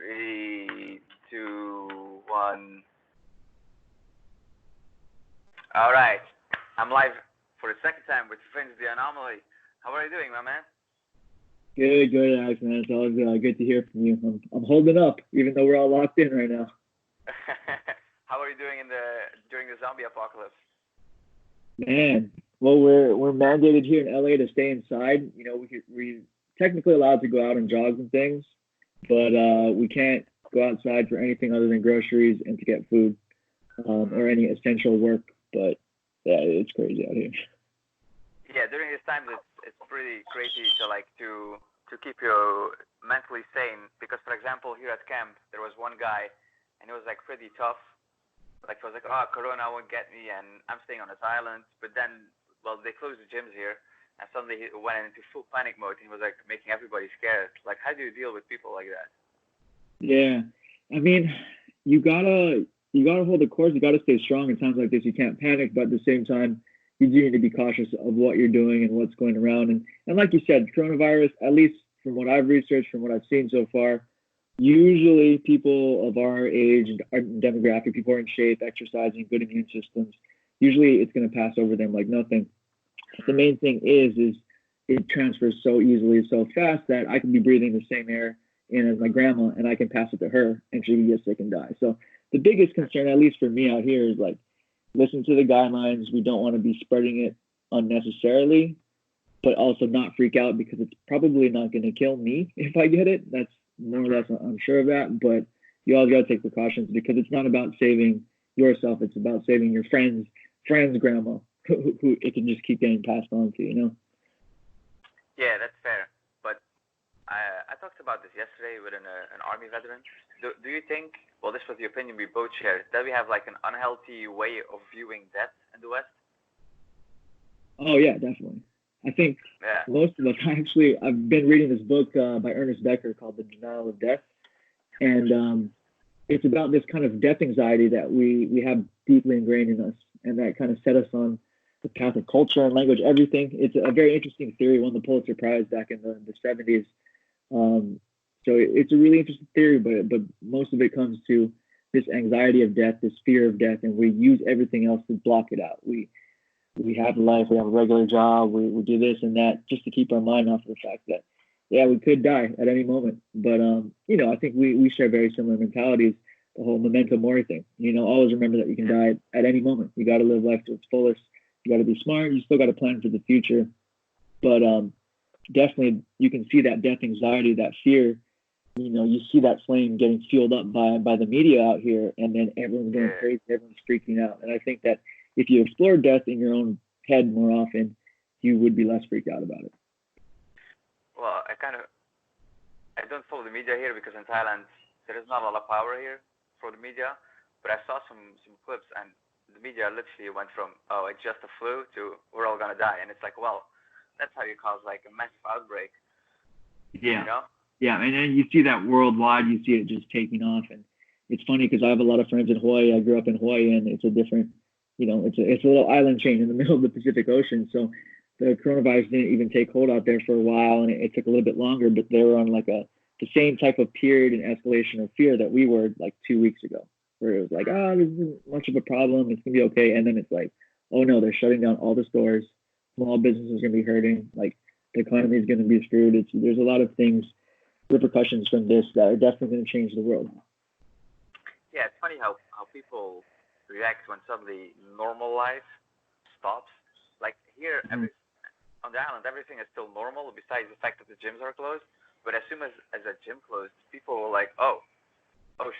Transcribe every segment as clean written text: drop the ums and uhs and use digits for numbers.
Three, two, one. All right. I'm live for the second time with Vince The Anomaly. How are you doing, my man? Good, Alex, man. It's always good to hear from you. I'm holding up, even though we're all locked in right now. How are you doing during the zombie apocalypse? Man, well, we're mandated here in LA to stay inside. You know, we technically allowed to go out on jogs and things, but we can't go outside for anything other than groceries and to get food or any essential work. But yeah, it's crazy out here. Yeah, during this time, it's pretty crazy to keep you mentally sane. Because, for example, here at camp, there was one guy, and he was like pretty tough. Like he was like, oh, Corona won't get me, and I'm staying on this island. But then, well, they closed the gyms here, and suddenly he went into full panic mode. And he was like making everybody scared. Like, how do you deal with people like that? Yeah, I mean, you gotta hold the course. You gotta stay strong in times like this. You can't panic, but at the same time, you do need to be cautious of what you're doing and what's going around. And like you said, coronavirus, at least from what I've researched, from what I've seen so far, usually people of our age and our demographic, people are in shape, exercising, good immune systems. Usually it's going to pass over them like nothing. The main thing is it transfers so easily, so fast that I can be breathing the same air in as my grandma and I can pass it to her and she can get sick and die. So the biggest concern, at least for me out here, is like, listen to the guidelines. We don't want to be spreading it unnecessarily, but also not freak out because it's probably not going to kill me if I get it. That's more or less, I'm sure of that. But you always got to take precautions because it's not about saving yourself. It's about saving your friend's grandma, who it can just keep getting passed on to, you know? Yeah, that's fair. But I talked about this yesterday with an army veteran. Do you think, well, this was the opinion we both shared, that we have like an unhealthy way of viewing death in the West? Oh, yeah, definitely. I think most of us, actually, I've been reading this book by Ernest Becker called The Denial of Death. And it's about this kind of death anxiety that we have deeply ingrained in us and that kind of set us on the path of culture and language, everything. It's a very interesting theory, won the Pulitzer Prize back in the 70s. So it's a really interesting theory, but most of it comes to this anxiety of death, this fear of death, and we use everything else to block it out. We have life, we have a regular job, we do this and that just to keep our mind off of the fact that, yeah, we could die at any moment. But, you know, I think we share very similar mentalities, the whole memento mori thing. You know, always remember that you can die at any moment. You got to live life to its fullest. You got to be smart. You still got to plan for the future. But definitely you can see that death anxiety, that fear. You know, you see that flame getting fueled up by the media out here, and then everyone's going crazy, everyone's freaking out. And I think that if you explore death in your own head more often, you would be less freaked out about it. Well, I don't follow the media here because in Thailand there is not a lot of power here for the media. But I saw some clips and the media literally went from, oh, it's just a flu to we're all gonna die, and it's like, well, that's how you cause like a massive outbreak. Yeah. You know? Yeah, and then you see that worldwide. You see it just taking off, and it's funny because I have a lot of friends in Hawaii. I grew up in Hawaii, and it's a different, you know, it's a little island chain in the middle of the Pacific Ocean. So the coronavirus didn't even take hold out there for a while, and it took a little bit longer. But they were on like the same type of period and escalation of fear that we were like 2 weeks ago, where it was like, oh, this isn't much of a problem. It's gonna be okay. And then it's like, oh no, they're shutting down all the stores. Small businesses are gonna be hurting. Like the economy is gonna be screwed. There's a lot of things. Repercussions from this that are definitely going to change the world. Yeah, it's funny how people react when suddenly normal life stops. Like here, on the island, everything is still normal besides the fact that the gyms are closed. But as soon as a gym closed, people were like, oh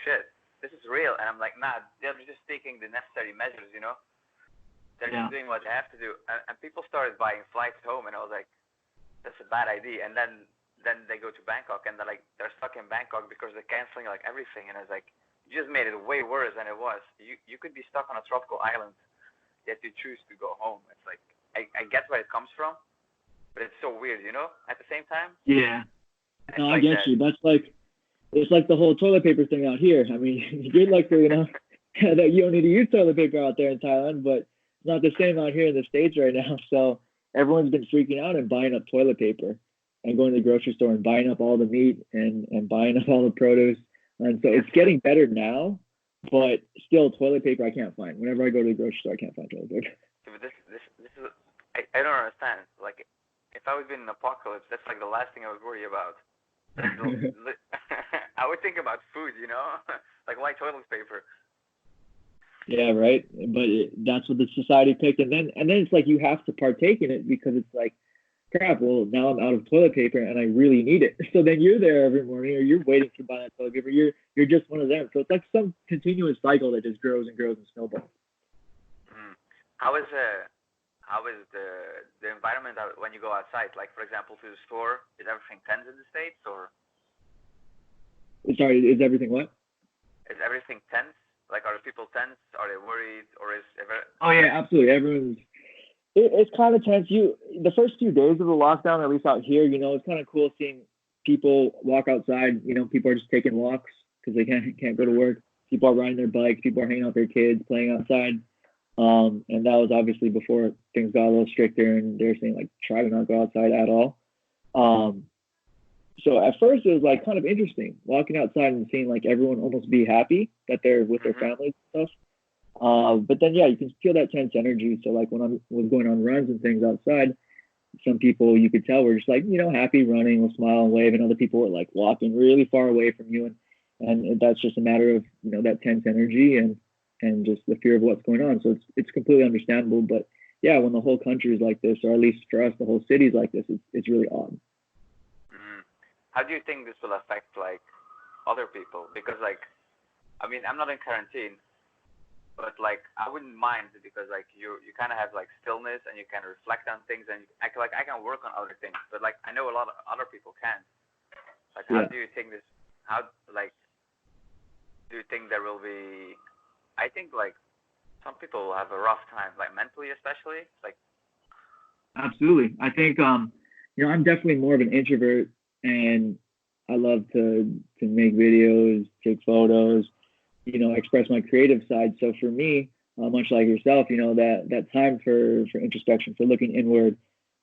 shit, this is real. And I'm like, nah, they're just taking the necessary measures, you know? They're just doing what they have to do. And people started buying flights home, and I was like, that's a bad idea. And then they go to Bangkok and they're stuck in Bangkok because they're canceling like everything, and it's like you just made it way worse than it was. You could be stuck on a tropical island, yet you choose to go home. It's like I get where it comes from, but it's so weird, you know. At the same time. Yeah. No, I get you. That's like it's like the whole toilet paper thing out here. I mean, you're lucky, you know, that you don't need to use toilet paper out there in Thailand, but it's not the same out here in the States right now. So everyone's been freaking out and buying up toilet paper and going to the grocery store and buying up all the meat and buying up all the produce. And so it's getting better now, but still toilet paper I can't find. Whenever I go to the grocery store, I can't find toilet paper. Yeah, but this is I don't understand. Like, if I was in an apocalypse, that's like the last thing I would worry about. I would think about food, you know, like why toilet paper? Yeah, right. But that's what the society picked, and then it's like you have to partake in it because it's like, crap. Well, now I'm out of toilet paper and I really need it. So then you're there every morning, or you're waiting to buy that toilet paper. You're just one of them. So it's like some continuous cycle that just grows and grows and snowballs. How is the environment when you go outside? Like, for example, to the store, is everything tense in the States, or? Sorry, is everything what? Is everything tense? Like, are the people tense? Are they worried? Or is Oh yeah, absolutely. Everyone's. It's kind of tense. The first few days of the lockdown, at least out here, it's kind of cool seeing people walk outside. People are just taking walks because they can't go to work. People are riding their bikes. People are hanging out with their kids, playing outside. And that was obviously before things got a little stricter, and they're saying like try to not go outside at all. So at first it was like kind of interesting walking outside and seeing like everyone almost be happy that they're with their families and stuff. But then you can feel that tense energy. So like when I was going on runs and things outside, some people you could tell were just like happy running, will smile and wave, and other people were like walking really far away from you, and that's just a matter of that tense energy and just the fear of what's going on. So it's completely understandable. But yeah, when the whole country is like this, or at least for us, the whole city is like this, it's really odd. How do you think this will affect like other people? Because like, I mean, I'm not in quarantine, but like I wouldn't mind because like you kind of have like stillness and you can reflect on things, and I can work on other things. But like I know a lot of other people can't. Like, how do you think this? How like do you think there will be? I think like some people have a rough time, like mentally especially. Like, absolutely. I think I'm definitely more of an introvert, and I love to make videos, take photos, express my creative side. So for me, much like yourself, that time for introspection, for looking inward,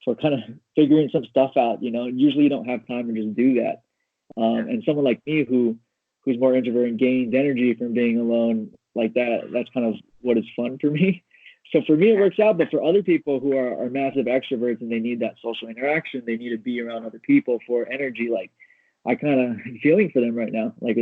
for kind of figuring some stuff out, usually you don't have time to just do that. And someone like me who's more introvert and gains energy from being alone like that, that's kind of what is fun for me. So for me, it works out. But for other people who are massive extroverts and they need that social interaction, they need to be around other people for energy. Like, I kind of feeling for them right now. Like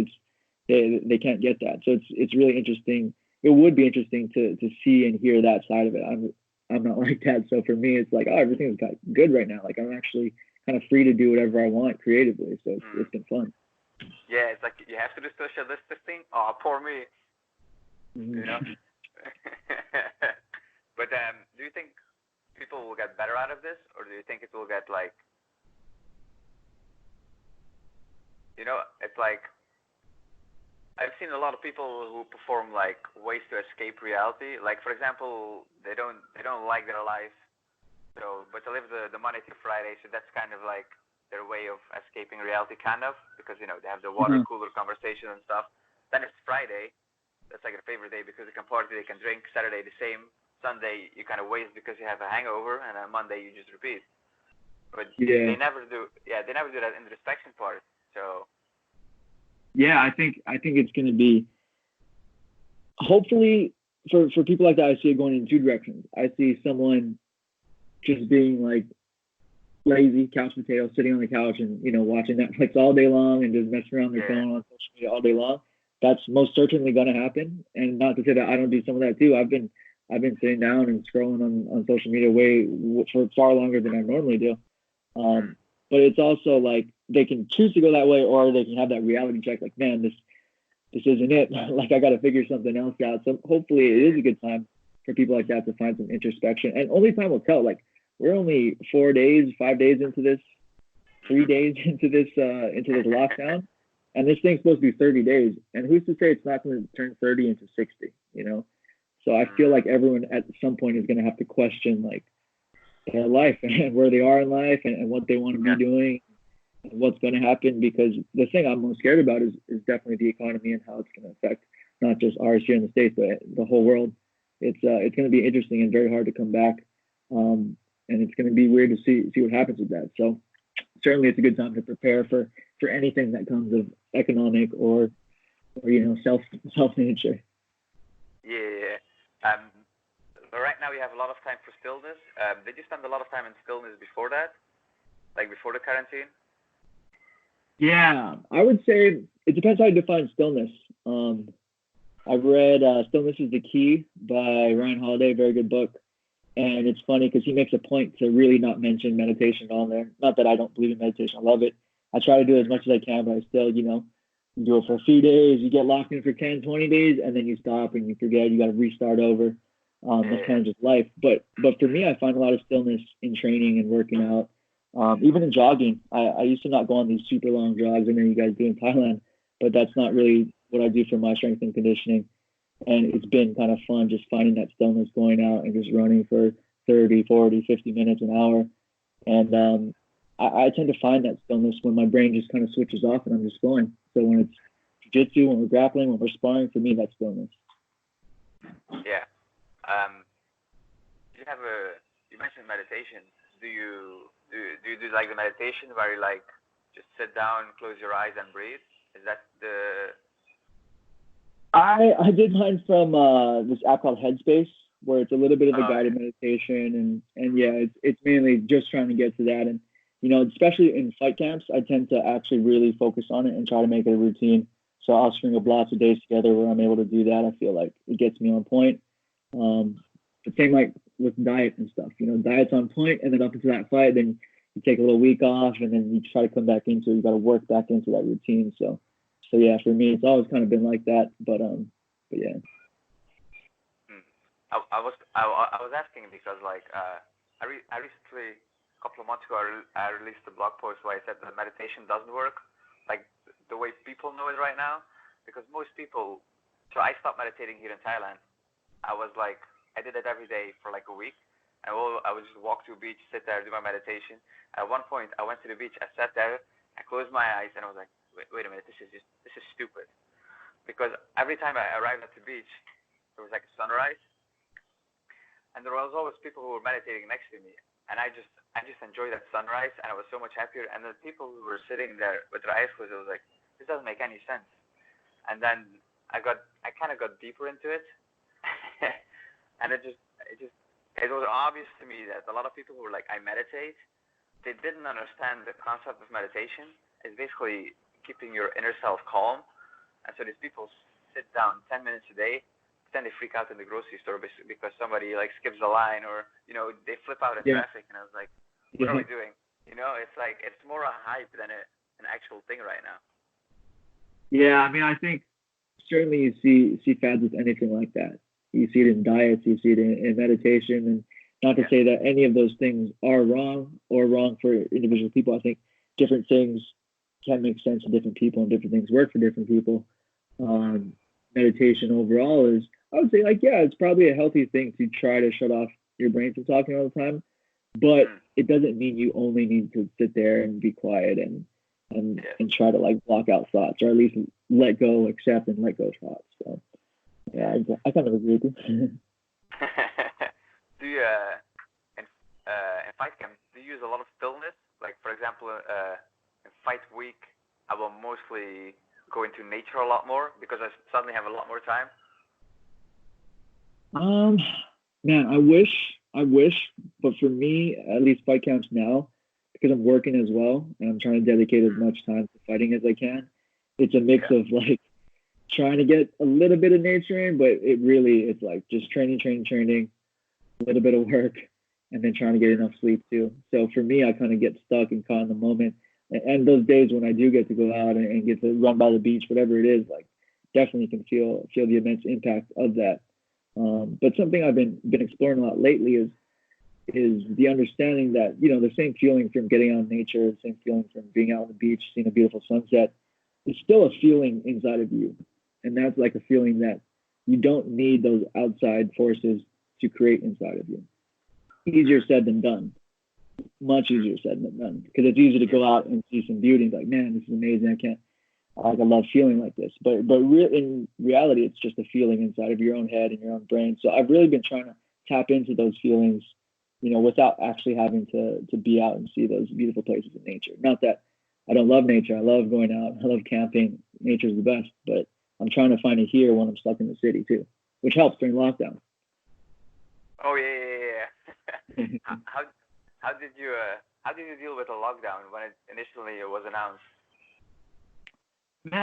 they can't get that. So it's really interesting. It would be interesting to see and hear that side of it. I'm not like that. So for me, it's like, everything's got good right now. Like, I'm actually kind of free to do whatever I want creatively. So it's been fun. Yeah, it's like you have to do social distancing. Oh, poor me. But do you think people will get better out of this, or do you think it will get like, it's like I've seen a lot of people who perform like ways to escape reality. Like, for example, they don't like their life, but they live the Monday to Friday, so that's kind of like their way of escaping reality, kind of, because they have the water cooler conversation and stuff. Then it's Friday. That's like their favorite day because they can party, they can drink. Saturday the same. Sunday you kind of waste because you have a hangover, and on Monday you just repeat. But they never do. Yeah, they never do that introspection part. So. Yeah, I think it's going to be, hopefully for people like that, I see it going in two directions. I see someone just being like lazy couch potato, sitting on the couch and watching Netflix all day long and just messing around their phone on social media all day long. That's most certainly going to happen. And not to say that I don't do some of that too. I've been sitting down and scrolling on social media for far longer than I normally do. But it's also like they can choose to go that way, or they can have that reality check. Like, man, this isn't it. Like, I got to figure something else out. So hopefully it is a good time for people like that to find some introspection. And only time will tell. Like, we're only 5 days into this, 3 days into this lockdown, and this thing's supposed to be 30 days. And who's to say it's not going to turn 30 into 60? So I feel like everyone at some point is going to have to question like their life and where they are in life and what they want to be doing and what's going to happen. Because the thing I'm most scared about is definitely the economy and how it's going to affect not just ours here in the States, but the whole world. It's going to be interesting and very hard to come back. And it's going to be weird to see what happens with that. So certainly it's a good time to prepare for anything that comes of economic or or self nature. Yeah. Right now we have a lot of time for stillness. Did you spend a lot of time in stillness before that, like before the quarantine? Yeah, I would say it depends how you define stillness. I've read Stillness is the Key by Ryan Holiday, very good book. And it's funny because he makes a point to really not mention meditation on there. Not that I don't believe in meditation. I love it. I try to do it as much as I can, but I still, you do it for a few days. You get locked in for 10, 20 days, and then you stop and you forget. You got to restart over. That's kind of just life. But for me, I find a lot of stillness in training and working out. Even in jogging. I used to not go on these super long jogs. I know you guys do in Thailand, but that's not really what I do for my strength and conditioning. And it's been kind of fun just finding that stillness, going out and just running for 30, 40, 50 minutes, an hour. And I tend to find that stillness when my brain just kind of switches off and I'm just going. So when it's jiu-jitsu, when we're grappling, when we're sparring, for me, that's stillness. Yeah. You mentioned meditation. Do you do like the meditation where you like just sit down, close your eyes and breathe? Is that the... I did mine from this app called Headspace, where it's a little bit of a guided meditation, and yeah, it's mainly just trying to get to that. And especially in fight camps, I tend to actually really focus on it and try to make it a routine. So I'll string up lots of days together where I'm able to do that. I feel like it gets me on point. The same like with diet and stuff. Diet's on point, and then up into that fight, then you take a little week off, and then you try to come back into it. You got to work back into that routine. So yeah, for me, it's always kind of been like that. But yeah. I was asking because like I recently, a couple of months ago, I released a blog post where I said that meditation doesn't work like the way people know it right now, because most people. So I stopped meditating here in Thailand. I did it every day for like a week. I would just walk to a beach, sit there, do my meditation. At one point, I went to the beach. I sat there, I closed my eyes, and I was like, wait a minute, this is stupid. Because every time I arrived at the beach, there was like a sunrise, and there was always people who were meditating next to me, and I just enjoyed that sunrise, and I was so much happier. And the people who were sitting there with their eyes closed, I was like, this doesn't make any sense. And then I kind of got deeper into it, and it was obvious to me that a lot of people who were like, I meditate, they didn't understand the concept of meditation. It's basically keeping your inner self calm. And so these people sit down 10 minutes a day, then they freak out in the grocery store because somebody like skips a line, or they flip out in traffic. And I was like, what are we doing? It's like it's more a hype than an actual thing right now. Yeah, I mean, I think certainly you see fads with anything like that. You see it in diets, you see it in meditation, and not to say that any of those things are wrong or wrong for individual people. I think different things can make sense to different people, and different things work for different people. Meditation overall is, I would say, like, yeah, it's probably a healthy thing to try to shut off your brain from talking all the time, but it doesn't mean you only need to sit there and be quiet and try to like block out thoughts, or at least let go, accept, and let go thoughts. So yeah, I kind of agree with you. Do you in fight camp, do you use a lot of stillness? Like, for example, in fight week, I will mostly go into nature a lot more because I suddenly have a lot more time. Man, I wish, but for me, at least fight camps now, because I'm working as well and I'm trying to dedicate as much time to fighting as I can. It's a mix of like trying to get a little bit of nature in, but it's like just training, a little bit of work, and then trying to get enough sleep too. So for me, I kind of get stuck and caught in the moment. And those days when I do get to go out and get to run by the beach, whatever it is, like definitely can feel the immense impact of that. But something I've been exploring a lot lately is the understanding that, the same feeling from getting out in nature, the same feeling from being out on the beach, seeing a beautiful sunset, it's still a feeling inside of you. And that's like a feeling that you don't need those outside forces to create inside of you. Easier said than done. Much easier said than done. Because it's easy to go out and see some beauty and be like, man, this is amazing. I love feeling like this. But in reality, it's just a feeling inside of your own head and your own brain. So I've really been trying to tap into those feelings, without actually having to be out and see those beautiful places in nature. Not that I don't love nature. I love going out. I love camping. Nature's the best. But I'm trying to find it here when I'm stuck in the city too, which helps during lockdown. Oh yeah. How did you deal with the lockdown when it initially was announced? Man,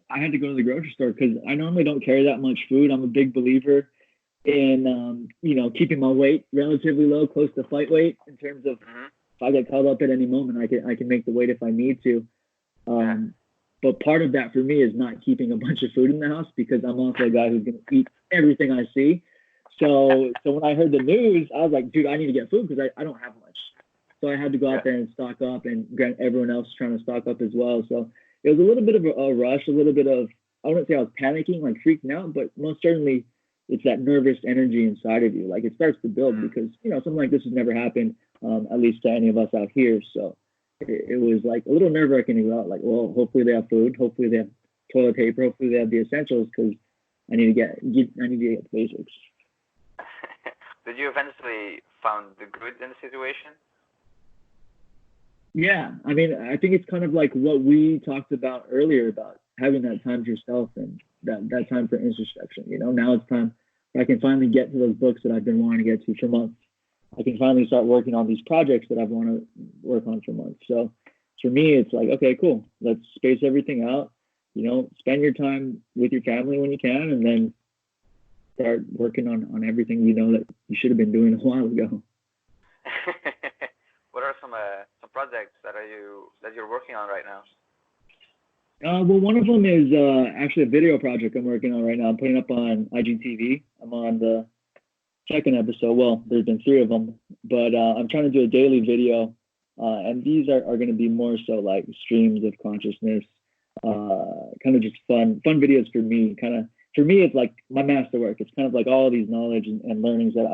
I had to go to the grocery store because I normally don't carry that much food. I'm a big believer in, keeping my weight relatively low, close to fight weight in terms of if I get caught up at any moment, I can make the weight if I need to. But part of that for me is not keeping a bunch of food in the house because I'm also a guy who's going to eat everything I see. So when I heard the news, I was like, dude, I need to get food because I don't have much. So I had to go out there and stock up, and everyone else is trying to stock up as well. So it was a little bit of a rush, a little bit of, I wouldn't say I was panicking, like freaking out, but most certainly it's that nervous energy inside of you. Like it starts to build because, something like this has never happened, at least to any of us out here. So it was like a little nerve wracking to go out, like, well, hopefully they have food, hopefully they have toilet paper, hopefully they have the essentials because I need to get the basics. Did you eventually find the good in the situation? Yeah, I mean, I think it's kind of like what we talked about earlier about having that time to yourself and that time for introspection. Now it's time where I can finally get to those books that I've been wanting to get to for months. I can finally start working on these projects that I've wanted to work on for months. So for me, it's like, okay, cool. Let's space everything out. Spend your time with your family when you can, and then start working on everything that you should have been doing a while ago. What are some projects that you're working on right now? Well, one of them is actually a video project I'm working on right now. I'm putting up on IGTV. I'm on the second episode. Well, there's been 3 of them, but I'm trying to do a daily video, and these are going to be more so like streams of consciousness, kind of just fun videos for me. For me, it's like my masterwork. It's kind of like all these knowledge and learnings that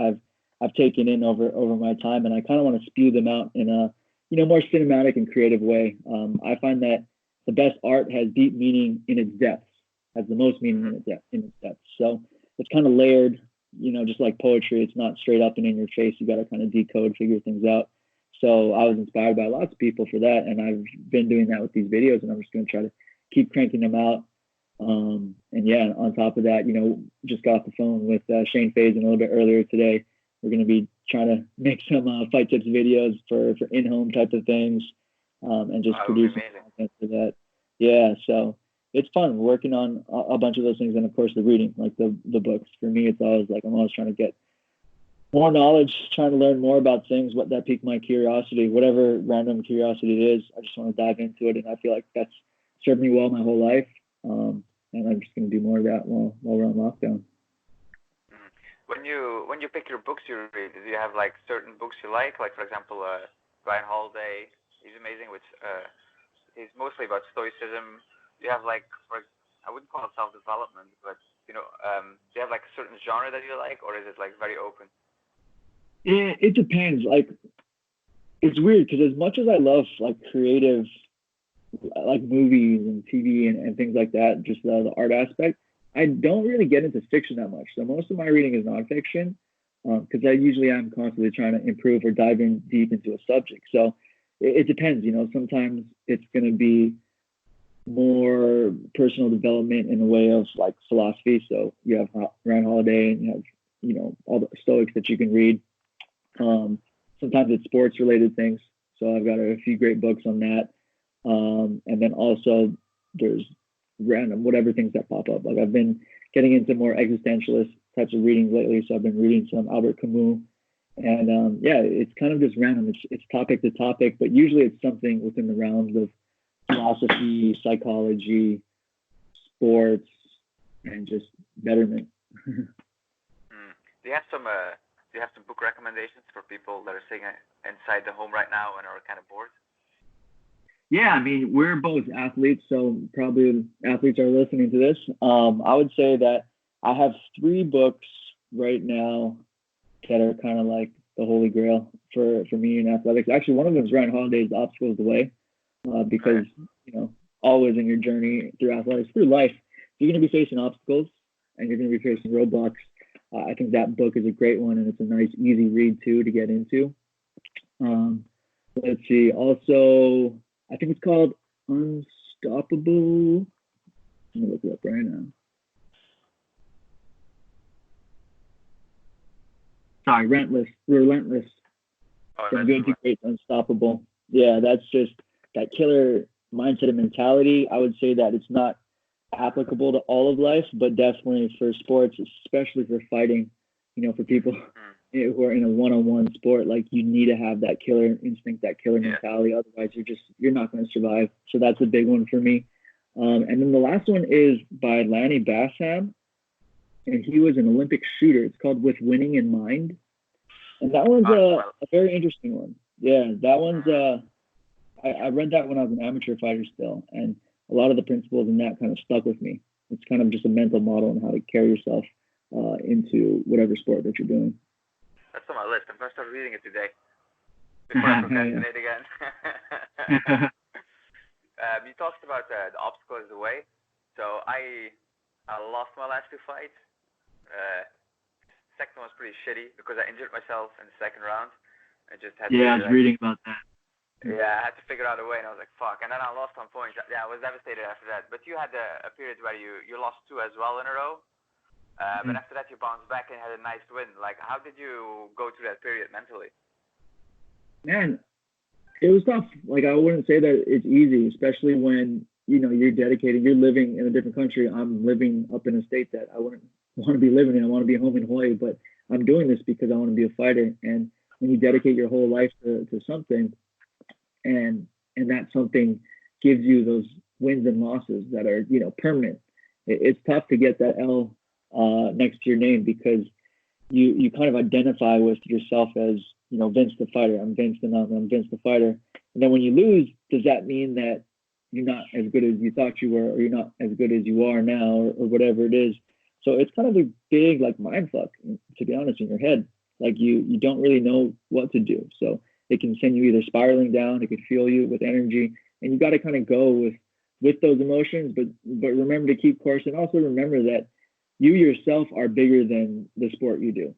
I've taken in over my time, and I kind of want to spew them out in a more cinematic and creative way. I find that the best art has deep meaning in its depths, has the most meaning in its depths. So it's kind of layered, just like poetry. It's not straight up and in your face. You got to kind of decode, figure things out. So I was inspired by lots of people for that, and I've been doing that with these videos, and I'm just going to try to keep cranking them out. And yeah, on top of that, just got off the phone with Shane Fazen a little bit earlier today. We're going to be trying to make some fight tips videos for in-home type of things, and just producing content for that. Yeah, so it's fun working on a bunch of those things, and of course the reading, like the books. For me, it's always like I'm always trying to get more knowledge, trying to learn more about things. What that piqued my curiosity, whatever random curiosity it is, I just want to dive into it, and I feel like that's served me well my whole life. And I'm just going to do more of that while we're on lockdown. When you pick your books you read, do you have like certain books you like? Like for example, Ryan Holiday, he's amazing. Which he's mostly about stoicism. Do you have like, I wouldn't call it self-development, but do you have like a certain genre that you like, or is it like very open? It depends. Like it's weird because as much as I love like creative, like movies and TV and things like that, just the art aspect, I don't really get into fiction that much. So most of my reading is nonfiction because I usually am constantly trying to improve or dive in deep into a subject. So it depends. Sometimes it's going to be more personal development in a way of like philosophy. So you have Ryan Holiday and you have all the Stoics that you can read. Sometimes it's sports related things. So I've got a few great books on that. And then also there's random whatever things that pop up. Like I've been getting into more existentialist types of readings lately. So I've been reading some Albert Camus, and yeah, it's kind of just random. It's topic to topic, but usually it's something within the realms of philosophy, psychology, sports, and just betterment. Do you have some book recommendations for people that are sitting inside the home right now and are kind of bored? Yeah, I mean, we're both athletes, so probably athletes are listening to this. I would say that I have 3 books right now that are kind of like the holy grail for me in athletics. Actually, one of them is Ryan Holiday's The Obstacle is the Way, because, always in your journey through athletics, through life, you're going to be facing obstacles and you're going to be facing roadblocks. I think that book is a great one, and it's a nice, easy read, too, to get into. Let's see. Also, I think it's called Unstoppable Let me look it up right now. Sorry, Relentless. Oh, From good to great, unstoppable. Yeah, that's just that killer mindset and mentality. I would say that it's not applicable to all of life, but definitely for sports, especially for fighting. For people who are in a one-on-one sport, like you need to have that killer instinct, that killer mentality. Otherwise, you're not going to survive. So that's a big one for me. And then the last one is by Lanny Bassam, and he was an Olympic shooter. It's called With Winning in Mind. And that one's a very interesting one. Yeah, that one's I read that when I was an amateur fighter still, and a lot of the principles in that kind of stuck with me. It's kind of just a mental model on how to carry yourself into whatever sport that you're doing. That's on my list. I'm going to start reading it today before I procrastinate again. You talked about the obstacle is the way. So I lost my last two fights. Second one was pretty shitty because I injured myself in the second round. I just had I was reading about that. Yeah, I had to figure out a way, and I was like, fuck. And then I lost on points. Yeah, I was devastated after that. But you had a period where you lost two as well in a row. But after that, you bounced back and had a nice win. Like, how did you go through that period mentally? Man, it was tough. Like, I wouldn't say that it's easy, especially when, you're dedicated. You're living in a different country. I'm living up in a state that I wouldn't want to be living in. I want to be home in Hawaii, but I'm doing this because I want to be a fighter. And when you dedicate your whole life to something, and that something gives you those wins and losses that are, permanent, it's tough to get that L next to your name because you kind of identify with yourself as, Vince the fighter. I'm Vince the Anomaly. I'm Vince the fighter. And then when you lose, does that mean that you're not as good as you thought you were, or you're not as good as you are now, or whatever it is? So it's kind of a big mind fuck, to be honest, in your head. Like you don't really know what to do. So it can send you either spiraling down, it could fuel you with energy, and you got to kind of go with those emotions, but remember to keep course, and also remember that you yourself are bigger than the sport you do.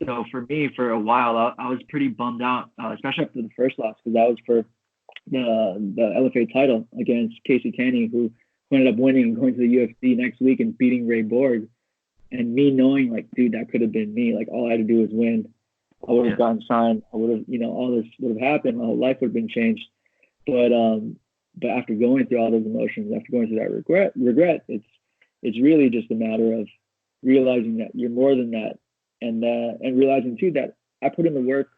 So for me, for a while, I was pretty bummed out, especially after the first loss, because that was for the LFA title against Casey Kenny, who ended up winning and going to the UFC next week and beating Ray Borg. And me knowing, like, dude, that could have been me. Like, all I had to do was win. I would have gotten signed. I would have, all this would have happened. My whole life would have been changed. But after going through all those emotions, after going through that regret, it's really just a matter of realizing that you're more than that, and realizing too that I put in the work.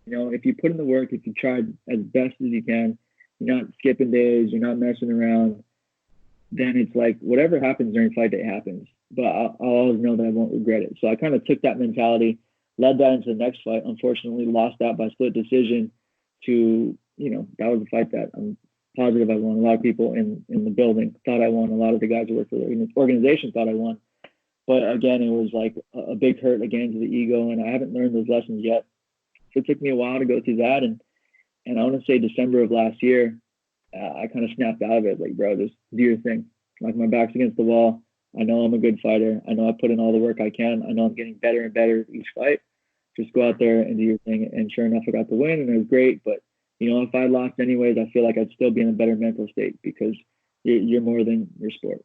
If you put in the work, if you tried as best as you can, you're not skipping days, you're not messing around, then it's like whatever happens during fight day happens. But I'll always know that I won't regret it. So I kind of took that mentality, led that into the next fight. Unfortunately, lost that by split decision to, that was a fight that I'm positive I won. A lot of people in the building thought I won. A lot of the guys who work for the organization thought I won. But again, it was like a big hurt again to the ego, and I haven't learned those lessons yet. So it took me a while to go through that. And I want to say December of last year, I kind of snapped out of it. Like, bro, just do your thing. Like, my back's against the wall. I know I'm a good fighter. I know I put in all the work I can. I know I'm getting better and better each fight. Just go out there and do your thing. And sure enough, I got the win, and it was great. But, if I lost anyways, I feel like I'd still be in a better mental state because you're more than your sport.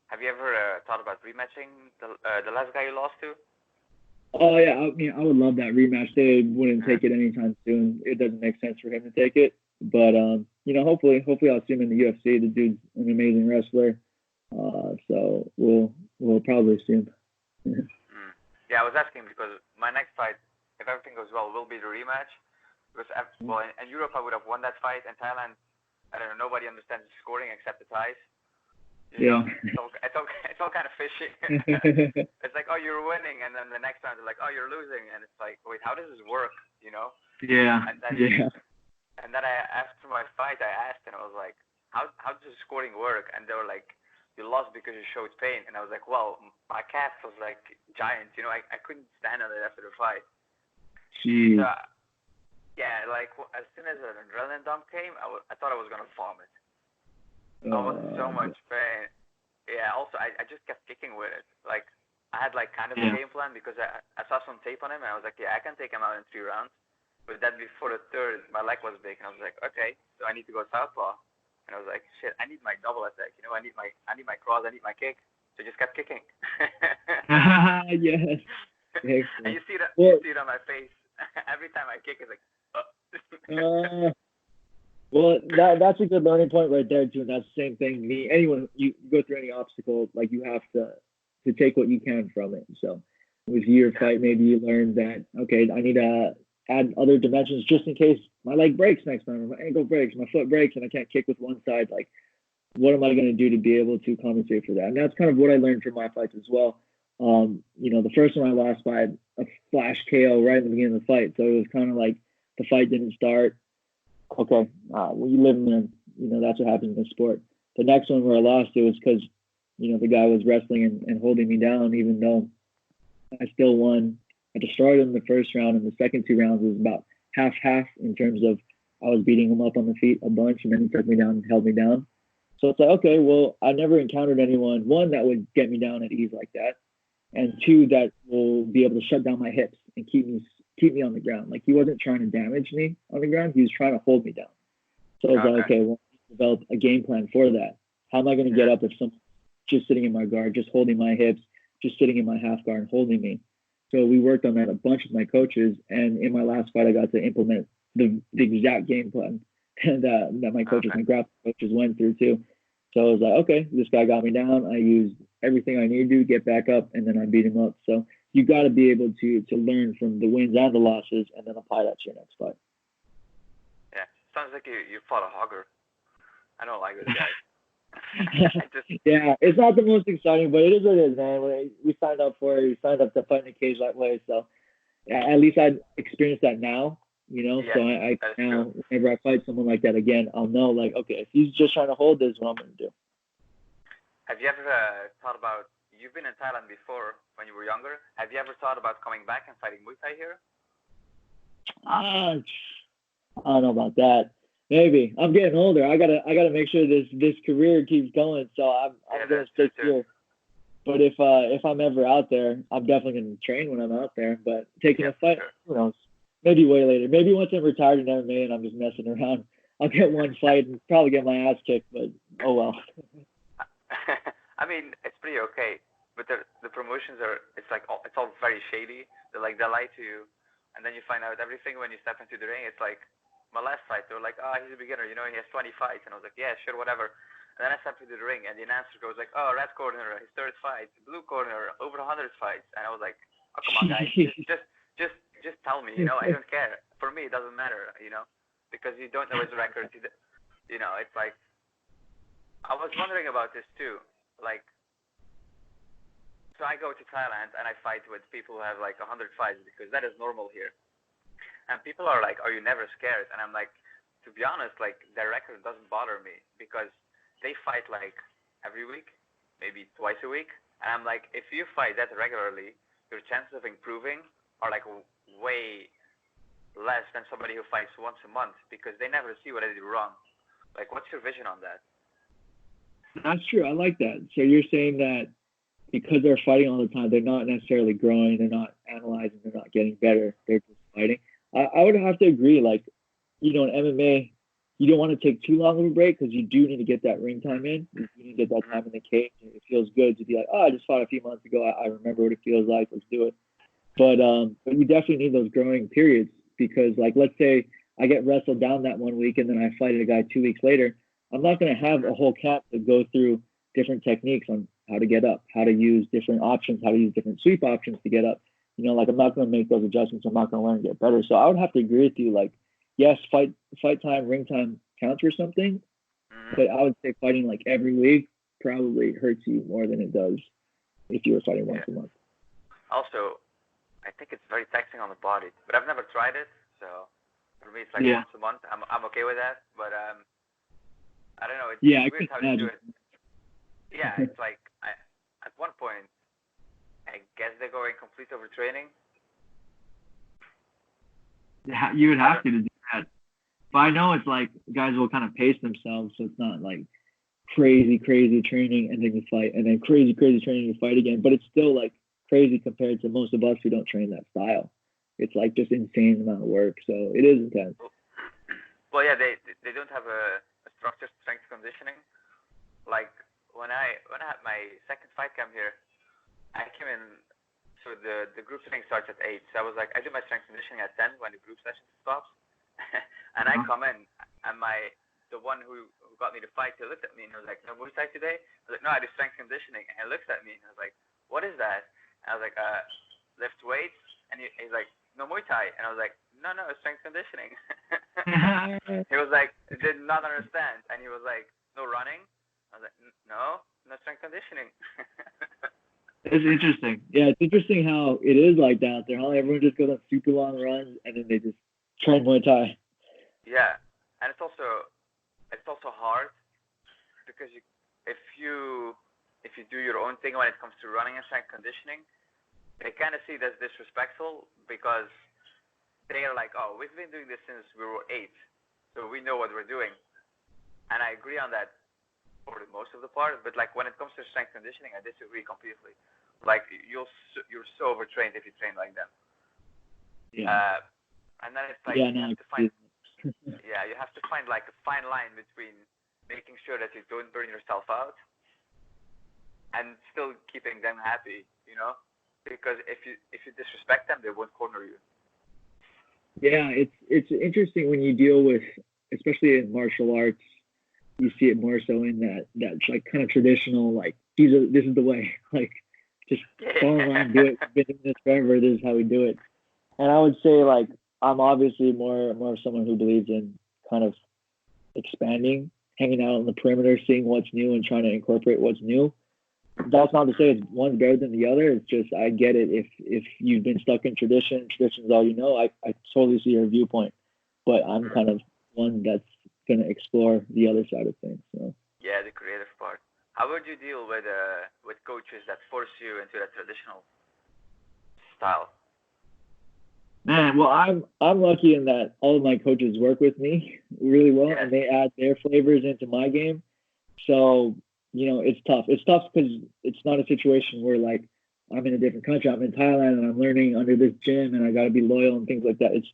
Have you ever thought about rematching the last guy you lost to? Oh, yeah. I would love that rematch. They wouldn't take it anytime soon. It doesn't make sense for him to take it. But, hopefully I'll see him in the UFC. The dude's an amazing wrestler. So we'll probably see him. Yeah, I was asking because my next fight, if everything goes well, will be the rematch. Because, in Europe, I would have won that fight. In Thailand, I don't know, nobody understands the scoring except the Thais. It's all kind of fishy. It's like, oh, you're winning, and then the next time they're like, oh, you're losing, and it's like, wait, how does this work? Yeah. And then after my fight, I asked, and I was like, how does the scoring work? And they were like, you lost because you showed pain. And I was like, well, my calf was like giant. I couldn't stand on it after the fight. Jeez. So, yeah, like as soon as an adrenaline dump came, I thought I was gonna vomit. I was in so much pain. Yeah. Also, I just kept kicking with it. Like I had like kind of a game plan because I saw some tape on him, and I was like, yeah, I can take him out in 3 rounds. But then before the third, my leg was big, and I was like, okay, so I need to go southpaw. And I was like, shit, I need my double attack. You know, I need my cross, I need my kick. So just kept kicking. Yes. And you see it on my face every time I kick. It's like, well, that's a good learning point right there too. And that's the same thing. Anyone you go through any obstacle, like you have to take what you can from it. So with your fight, maybe you learned that okay, I need to add other dimensions just in case my leg breaks next time, or my ankle breaks, my foot breaks, and I can't kick with one side. Like, what am I going to do to be able to compensate for that? And that's kind of what I learned from my fights as well. The first one I lost by a flash KO right in the beginning of the fight, so it was kind of like the fight didn't start. Okay, well, you live in there, that's what happens in the sport. The next one where I lost, it was because, the guy was wrestling and holding me down, even though I still won. I destroyed him the first round, and the second 2 rounds was about half in terms of I was beating him up on the feet a bunch, and then he took me down and held me down. So it's like, okay, well, I never encountered anyone, one, that would get me down at ease like that, and two, that will be able to shut down my hips and keep me on the ground. Like, he wasn't trying to damage me on the ground. He was trying to hold me down. So I was like, okay, well, develop a game plan for that. How am I going to get up if someone's just sitting in my guard, just holding my hips, just sitting in my half guard and holding me? So we worked on that a bunch with my coaches. And in my last fight, I got to implement the exact game plan that my coaches, my grappling coaches went through too. So I was like, okay, this guy got me down. I used everything I needed to get back up, and then I beat him up. So you got to be able to learn from the wins and the losses, and then apply that to your next fight. Yeah, sounds like you fought a hogger. I don't like this guy. Yeah, it's not the most exciting, but it is what it is, man. We signed up for it. We signed up to fight in a cage that way. So at least I experienced that now. Yeah, so I now, whenever I fight someone like that again, I'll know, like, okay, if he's just trying to hold this, what I'm going to do. Have you ever thought about, you've been in Thailand before when you were younger, have you ever thought about coming back and fighting Muay Thai here? I don't know about that. Maybe. I'm getting older. I gotta make sure this career keeps going, so I'm gonna stick here. But if I'm ever out there, I'm definitely gonna train when I'm out there. But taking a fight, who knows? Maybe way later. Maybe once I'm retired in MMA and I'm just messing around, I'll get one fight and probably get my ass kicked. But oh well. I mean, it's pretty okay. But the promotions it's all very shady. They lie to you, and then you find out everything when you step into the ring. It's like my last fight. They were like, oh, he's a beginner. He has 20 fights, and I was like, yeah, sure, whatever. And then I stepped into the ring, and the announcer goes like, oh, red corner, his 3rd fight, blue corner, over 100 fights, and I was like, oh, come on, guys, just tell me, I don't care. For me, it doesn't matter, because you don't know his record. It's like, I was wondering about this too, like, so I go to Thailand and I fight with people who have like 100 fights because that is normal here. And people are like, are you never scared? And I'm like, to be honest, like, their record doesn't bother me because they fight like every week, maybe twice a week. And I'm like, if you fight that regularly, your chances of improving are like way less than somebody who fights once a month because they never see what I do wrong. Like, what's your vision on that? That's true. I like that. So you're saying that because they're fighting all the time, they're not necessarily growing, they're not analyzing, they're not getting better, they're just fighting. I would have to agree. Like, in MMA, you don't want to take too long of a break because you do need to get that ring time in. You need to get that time in the cage. It feels good to be like, oh, I just fought a few months ago. I remember what it feels like. Let's do it. But you definitely need those growing periods because, like, let's say I get wrestled down that 1 week and then I fight a guy 2 weeks later. I'm not going to have a whole camp to go through different techniques on how to get up, how to use different options, how to use different sweep options to get up. Like, I'm not going to make those adjustments. I'm not going to learn to get better. So I would have to agree with you. Like, yes, fight time, ring time counts for something, but I would say fighting like every week probably hurts you more than it does if you were fighting once a month. Also, I think it's very taxing on the body, but I've never tried it, so for me it's like once a month. I'm okay with that, but I don't know. It's weird how you do it. Yeah, it's like at one point, I guess they're going complete overtraining. Yeah, you would have to do that. But I know it's like guys will kind of pace themselves, so it's not like crazy training and then you fight, and then crazy training to fight again. But it's still like crazy compared to most of us who don't train that style. It's like just insane amount of work, so it is intense. Well, yeah, they don't have a strong structured strength conditioning. Like when I had my second fight camp here, I came in. So the group training starts at 8. So I was like, I do my strength conditioning at 10 when the group session stops, and I come in, and the one who got me to fight, he looked at me and he was like, no Muay Thai today? I was like, no, I do strength conditioning. And he looks at me and I was like, what is that? And I was like, lift weights. And he's like, no Muay Thai. And I was like, no, it's strength conditioning. He was like, did not understand. And he was like, no running? I was like, no strength conditioning. It's interesting. Yeah, it's interesting how it is like that out there. How everyone just goes on super long runs and then they just train Muay Thai. Yeah, and it's also hard because if you do your own thing when it comes to running and strength conditioning, they kind of see it as disrespectful because they are like, oh, we've been doing this since we were 8, so we know what we're doing. And I agree on that for the most of the part, but like when it comes to strength conditioning, I disagree completely. Like you're so overtrained if you train like them. Yeah. And then it's like you have to find you have to find like a fine line between making sure that you don't burn yourself out and still keeping them happy, you know? Because if you disrespect them, they won't corner you. Yeah, it's interesting when you deal with, especially in martial arts, you see it more so in that like kind of traditional, like this is the way, like just follow around, do it. We've been doing this forever. This is how we do it. And I would say like I'm obviously more of someone who believes in kind of expanding, hanging out on the perimeter, seeing what's new and trying to incorporate what's new. That's not to say it's one's better than the other. It's just I get it. If you've been stuck in tradition is all you know. I totally see your viewpoint, but I'm kind of one that's going to explore the other side of things. So. Yeah, the creative part. How would you deal with coaches that force you into that traditional style? Man, well, I'm lucky in that all of my coaches work with me really well, and they add their flavors into my game. So, it's tough. It's tough because it's not a situation where like I'm in a different country. I'm in Thailand and I'm learning under this gym, and I got to be loyal and things like that. It's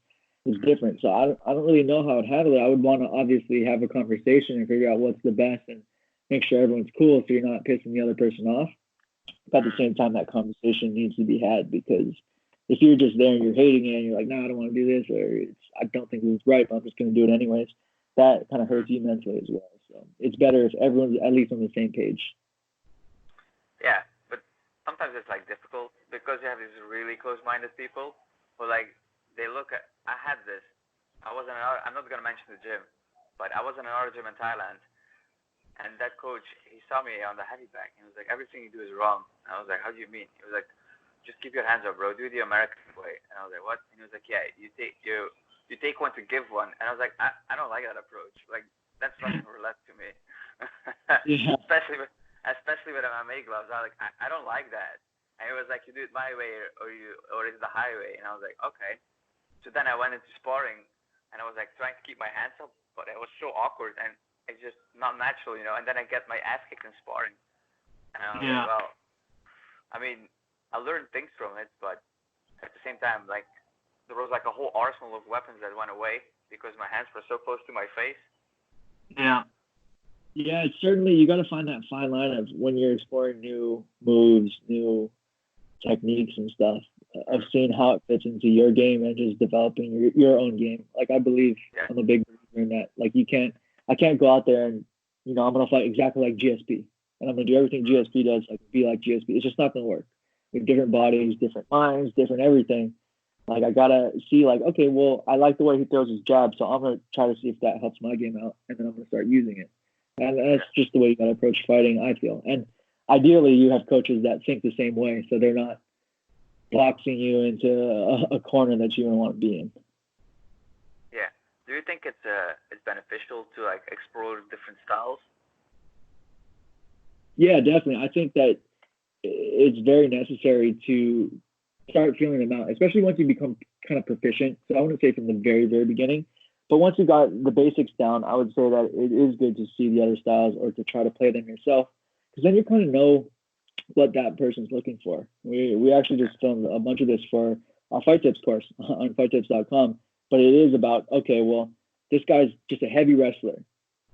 different. So I don't really know how I'd handle it. I would want to obviously have a conversation and figure out what's the best and make sure everyone's cool so you're not pissing the other person off. But at the same time, that conversation needs to be had because if you're just there and you're hating it and you're like, no, I don't want to do this, or I don't think this is right, but I'm just going to do it anyways, that kind of hurts you mentally as well. So it's better if everyone's at least on the same page. Yeah, but sometimes it's like difficult because you have these really close-minded people who like they look at. I had this. I'm not going to mention the gym, but I was in another gym in Thailand, and that coach, he saw me on the heavy bag. He was like, everything you do is wrong. And I was like, how do you mean? He was like, just keep your hands up, bro. Do the American way. And I was like, what? And he was like, yeah, you take one to give one. And I was like, I don't like that approach. Like that's Russian roulette to me. Yeah. Especially with MMA gloves. I was like, I don't like that. And he was like, you do it my way or it's the highway. And I was like, okay. So then I went into sparring, and I was like trying to keep my hands up, but it was so awkward and it's just not natural, And then I get my ass kicked in sparring. And I was like, well, I mean, I learned things from it, but at the same time, like there was like a whole arsenal of weapons that went away because my hands were so close to my face. Yeah. Yeah, it's certainly you got to find that fine line of when you're exploring new moves, new techniques and stuff, of seeing how it fits into your game and just developing your own game. Like I believe I'm a big believer in that. Like I can't go out there and I'm gonna fight exactly like GSP and I'm gonna do everything GSP does, like be like GSP. It's just not gonna work. We have different bodies, different minds, different everything. Like I gotta see like, okay, well, I like the way he throws his jab, so I'm gonna try to see if that helps my game out, and then I'm gonna start using it. And that's just the way you gotta approach fighting, I feel. And ideally, you have coaches that think the same way, so they're not boxing you into a corner that you don't want to be in. Yeah. Do you think it's beneficial to like explore different styles? Yeah, definitely. I think that it's very necessary to start feeling them out, especially once you become kind of proficient. So I wouldn't say from the very, very beginning, but once you got the basics down, I would say that it is good to see the other styles or to try to play them yourself, because then you kind of know what that person's looking for. We actually just filmed a bunch of this for our Fight Tips course on fighttips.com, but it is about, okay, well, this guy's just a heavy wrestler.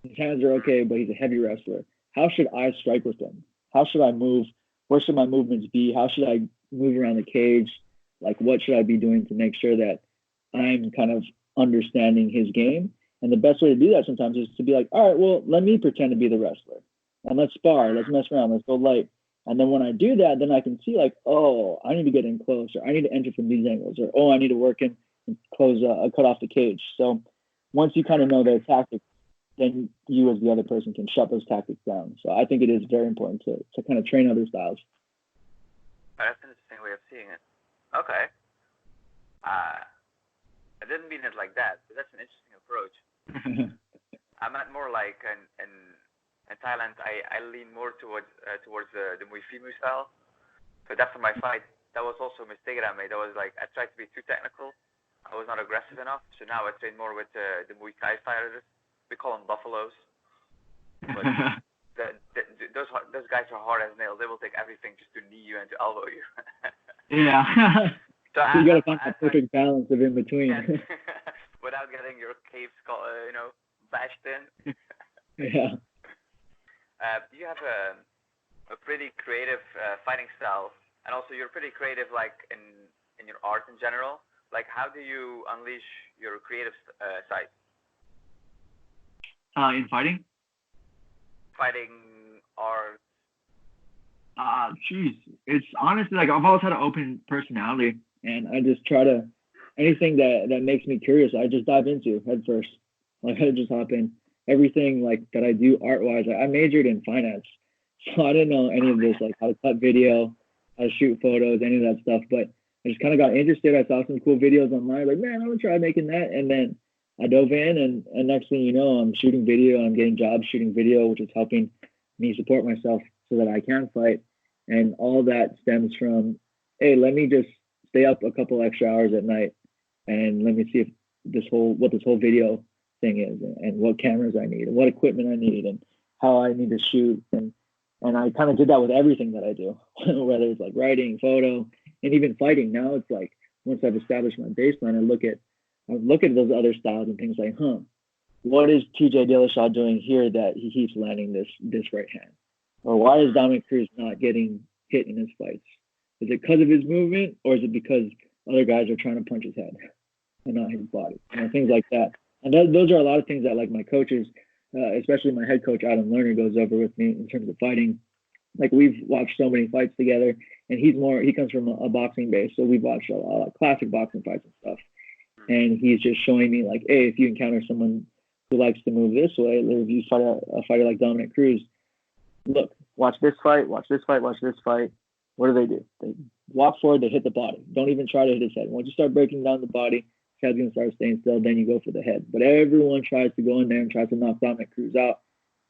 His hands are okay, but he's a heavy wrestler. How should I strike with him? How should I move? Where should my movements be? How should I move around the cage? Like, what should I be doing to make sure that I'm kind of understanding his game? And the best way to do that sometimes is to be like, all right, well, let me pretend to be the wrestler and let's spar, let's mess around, let's go light. And then when I do that, then I can see like, oh, I need to get in close, or I need to enter from these angles, or oh, I need to work in and close, cut off the cage. So once you kind of know their tactics, then you as the other person can shut those tactics down. So I think it is very important to kind of train other styles. That's an interesting way of seeing it. Okay. I didn't mean it like that, but that's an interesting approach. I meant more like in Thailand, I lean more towards the Muay Thai style. But after my fight, that was also a mistake that I made. I was like, I tried to be too technical. I was not aggressive enough. So now I train more with the Muay Thai fighters. We call them buffaloes. But those guys are hard as nails. They will take everything just to knee you and to elbow you. Yeah. So you got to find the perfect balance of in between. Without getting your caves, bashed in. Yeah. You have a pretty creative fighting style, and also you're pretty creative, like in your art in general. Like, how do you unleash your creative side? In fighting? Fighting art. Jeez. It's honestly like I've always had an open personality, and I just try to anything that makes me curious, I just dive into head first. Like I just hop in. Everything like that I do art wise. I majored in finance, so I didn't know any of this, like how to cut video, how to shoot photos, any of that stuff. But I just kind of got interested. I saw some cool videos online. Like, man, I'm gonna try making that, and then I dove in, and next thing you know, I'm shooting video. I'm getting jobs shooting video, which is helping me support myself so that I can fight. And all that stems from, hey, let me just stay up a couple extra hours at night, and let me see if what this whole video thing is, and what cameras I need, and what equipment I need, and how I need to shoot. And I kind of did that with everything that I do, whether it's like writing, photo, and even fighting. Now it's like once I've established my baseline, I look at those other styles and things like, what is TJ Dillashaw doing here that he keeps landing this right hand? Or why is Dominic Cruz not getting hit in his fights? Is it because of his movement, or is it because other guys are trying to punch his head and not his body? Things like that. And those are a lot of things that like my coaches, especially my head coach Adam Lerner, goes over with me in terms of fighting. Like we've watched so many fights together, and he comes from a boxing base, so we've watched a lot of classic boxing fights and stuff. And he's just showing me like, hey, if you encounter someone who likes to move this way, if you fight a fighter like Dominic Cruz, look, watch this fight, watch this fight, watch this fight. What do? They walk forward, they hit the body. Don't even try to hit his head. Once you start breaking down the body, his head's going to start staying still, then you go for the head. But everyone tries to go in there and tries to knock Dominic Cruz out,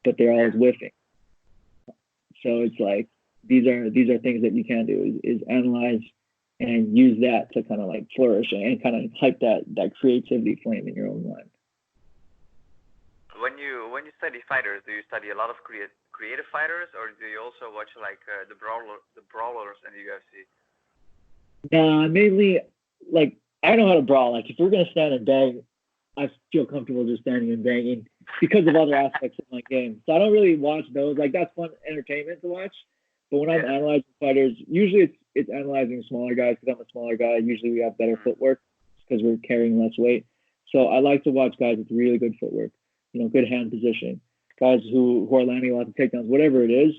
but they're always whiffing. So it's like these are things that you can do is analyze and use that to kind of like flourish and kind of hype that creativity flame in your own mind. When you study fighters, do you study a lot of creative fighters, or do you also watch like the brawlers in the UFC? Nah, mainly like I know how to brawl. Like if we're gonna stand and bang, I feel comfortable just standing and banging because of other aspects of my game. So I don't really watch those. Like that's fun entertainment to watch. But when I'm analyzing fighters, usually it's analyzing smaller guys because I'm a smaller guy. Usually we have better footwork because we're carrying less weight. So I like to watch guys with really good footwork, good hand positioning. Guys who are landing a lot of takedowns, whatever it is,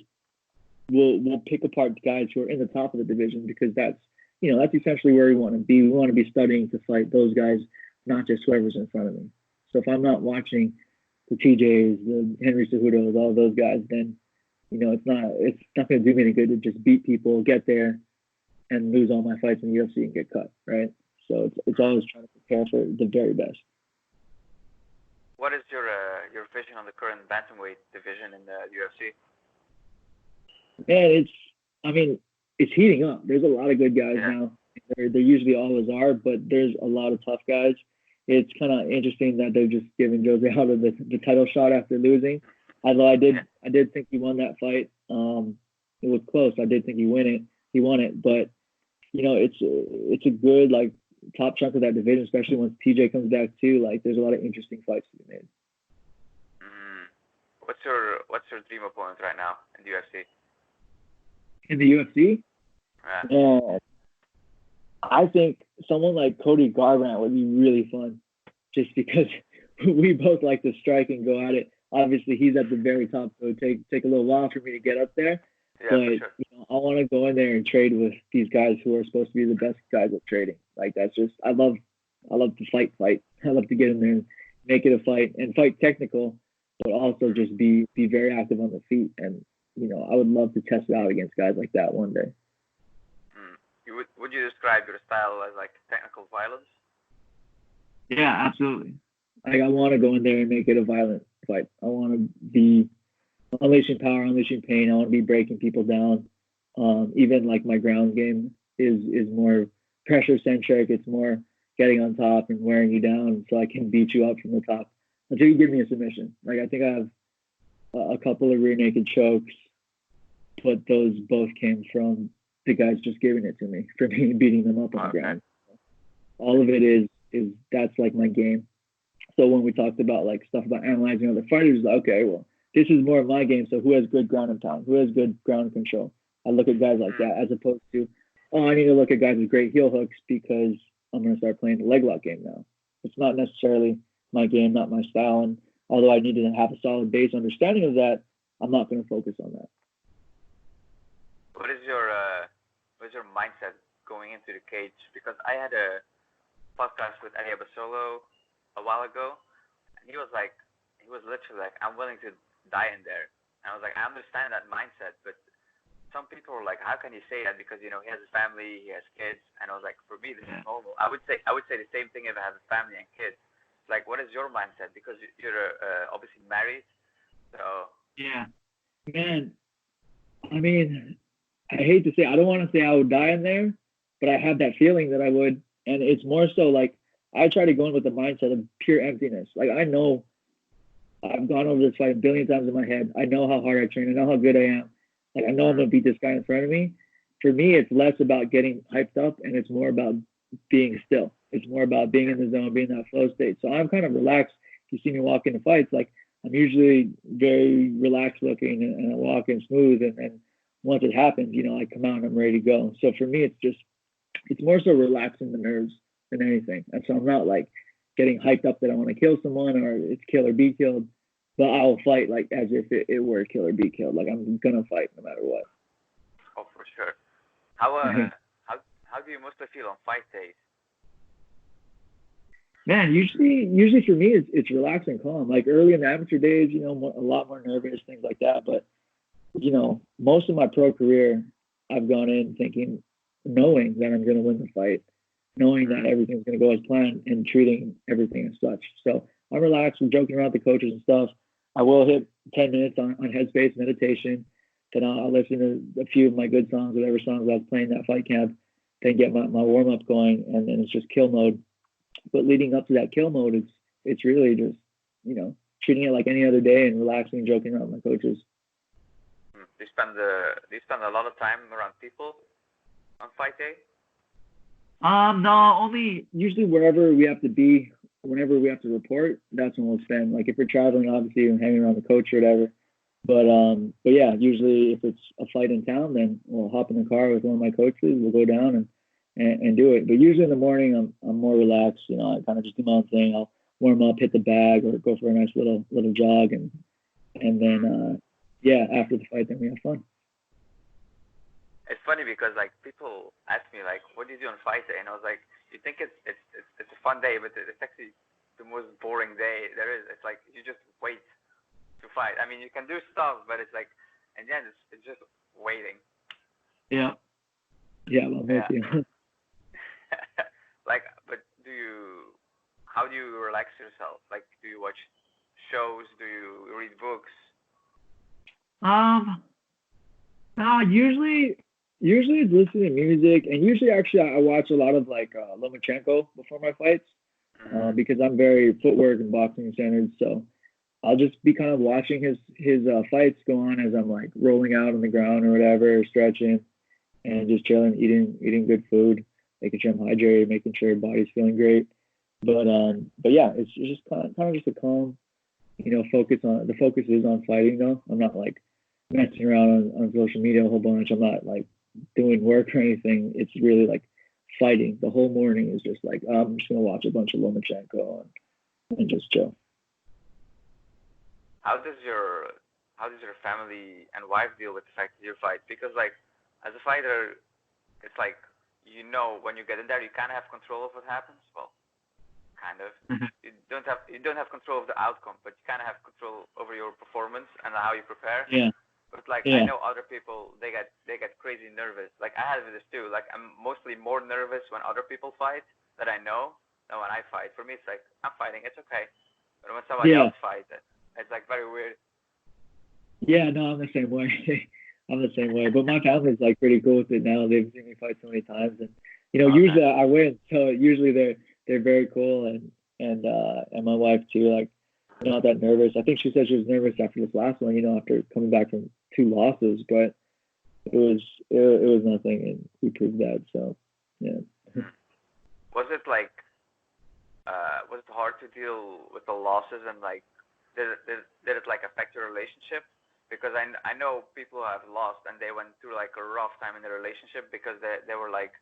we'll pick apart guys who are in the top of the division because that's essentially where we want to be. We want to be studying to fight those guys, not just whoever's in front of me. So if I'm not watching the TJs, the Henry Cejudos, all those guys, then it's not going to do me any good to just beat people, get there, and lose all my fights in the UFC and get cut, right? So it's always trying to prepare for the very best. What is your vision on the current bantamweight division in the UFC? Man, it's heating up. There's a lot of good guys now. There usually always are, but there's a lot of tough guys. It's kind of interesting that they're just giving Jose Aldo the title shot after losing. Although I did think he won that fight. It was close. I did think he won it, but it's a good like top chunk of that division, especially once TJ comes back too. Like there's a lot of interesting fights to be made. What's your dream opponent right now in the UFC? In the UFC, Yeah. I think someone like Cody Garbrandt would be really fun, just because we both like to strike and go at it. Obviously, he's at the very top, so it take a little while for me to get up there. Yeah, but for sure. I want to go in there and trade with these guys who are supposed to be the best guys at trading. Like that's just I love to fight. I love to get in there and make it a fight and fight technical, but also just be very active on the feet. And I would love to test it out against guys like that one day. Would you describe your style as like technical violence? Yeah, absolutely. Like I want to go in there and make it a violent fight. I want to be unleashing power, unleashing pain. I want to be breaking people down. Even like my ground game is more pressure centric. It's more getting on top and wearing you down so I can beat you up from the top until you give me a submission. Like I think I have a couple of rear naked chokes, but those both came from the guys just giving it to me for me beating them up on the ground. All of it is that's like my game. So when we talked about like stuff about analyzing other fighters, okay, well, this is more of my game. So who has good ground and pound? Who has good ground control? I look at guys like that as opposed to, I need to look at guys with great heel hooks because I'm going to start playing the leg lock game now. It's not necessarily my game, not my style. And although I need to have a solid base understanding of that, I'm not going to focus on that. What is your mindset going into the cage? Because I had a podcast with Ali Abasolo a while ago, and he was literally like, I'm willing to die in there. And I was like, I understand that mindset, but some people were like, how can you say that? Because he has a family, he has kids, and I was like, for me this is normal. I would say the same thing if I have a family and kids. Like, what is your mindset? Because you're obviously married, so. Yeah, man. I mean, I hate to say, I don't want to say I would die in there, but I have that feeling that I would, and it's more so like I try to go in with the mindset of pure emptiness. Like I know I've gone over this fight a billion times in my head. I know how hard I train. I know how good I am. Like I know I'm gonna beat this guy in front of me. For me, it's less about getting hyped up, and it's more about being still. It's more about being in the zone, being in that flow state. So I'm kind of relaxed. If you see me walk into fights, like I'm usually very relaxed looking, and I walk in smooth. And once it happens, I come out and I'm ready to go. So for me, it's more so relaxing the nerves than anything. And so I'm not like getting hyped up that I want to kill someone or it's kill or be killed, but I'll fight like as if it were kill or be killed. Like I'm gonna fight no matter what. Oh, for sure. How do you mostly feel on fight days? Man, usually for me it's relaxed and calm. Like early in the amateur days, a lot more nervous, things like that. But most of my pro career, I've gone in thinking, knowing that I'm going to win the fight, knowing that everything's going to go as planned, and treating everything as such. So I'm relaxed and joking around with the coaches and stuff. I will hit 10 minutes on headspace meditation. Then I'll listen to a few of my good songs, whatever songs I was playing that fight camp, then get my warm up going, and then it's just kill mode. But leading up to that kill mode, it's really just treating it like any other day and relaxing and joking around with my coaches. Do you spend a lot of time around people on fight day? No, only usually wherever we have to be, whenever we have to report, that's when we'll spend. Like if we're traveling, obviously, and hanging around the coach or whatever. But yeah, usually if it's a fight in town, then we'll hop in the car with one of my coaches. We'll go down and do it. But usually in the morning, I'm more relaxed. I kind of just do my own thing. I'll warm up, hit the bag, or go for a nice little jog, and then after the fight, then we have fun. It's funny because like people ask me like, what do you do on fight day? And I was like, you think it's a fun day, but it's actually the most boring day there is. It's like you just wait to fight. I mean, you can do stuff, but it's like, in the end, it's just waiting. Yeah. Yeah, well, thank you. Like, but how do you relax yourself? Like, do you watch shows? Do you read books? Usually it's listening to music, and usually actually I watch a lot of like Lomachenko before my fights because I'm very footwork and boxing centered. So I'll just be kind of watching his fights go on as I'm like rolling out on the ground or whatever, stretching, and just chilling, eating good food, making sure I'm hydrated, making sure your body's feeling great. But yeah, it's just kind of just a calm focus is on fighting though. I'm not like messing around on social media a whole bunch. I'm not like doing work or anything. It's really like fighting. The whole morning is just like, I'm just gonna watch a bunch of Lomachenko and just chill. How does your family and wife deal with the fact that you fight? Because like as a fighter, it's like when you get in there, you kind of have control of what happens. Well, kind of. Mm-hmm. You don't have control of the outcome, but you kind of have control over your performance and how you prepare. Yeah. But like yeah. I know other people, they get crazy nervous. Like I had this too. Like I'm mostly more nervous when other people fight that I know than when I fight. For me, it's like I'm fighting, it's okay. But when somebody else fights, it's like very weird. Yeah, no, I'm the same way. I'm the same way. But my family's like pretty cool with it now. They've seen me fight so many times, and usually I win. So usually they're very cool, and my wife too. Like not that nervous. I think she said she was nervous after this last one. After coming back from 2 losses, but it was nothing, and we proved that. So yeah. Was it like was it hard to deal with the losses, and like did it like affect your relationship? Because I know people who have lost and they went through like a rough time in their relationship because they were like,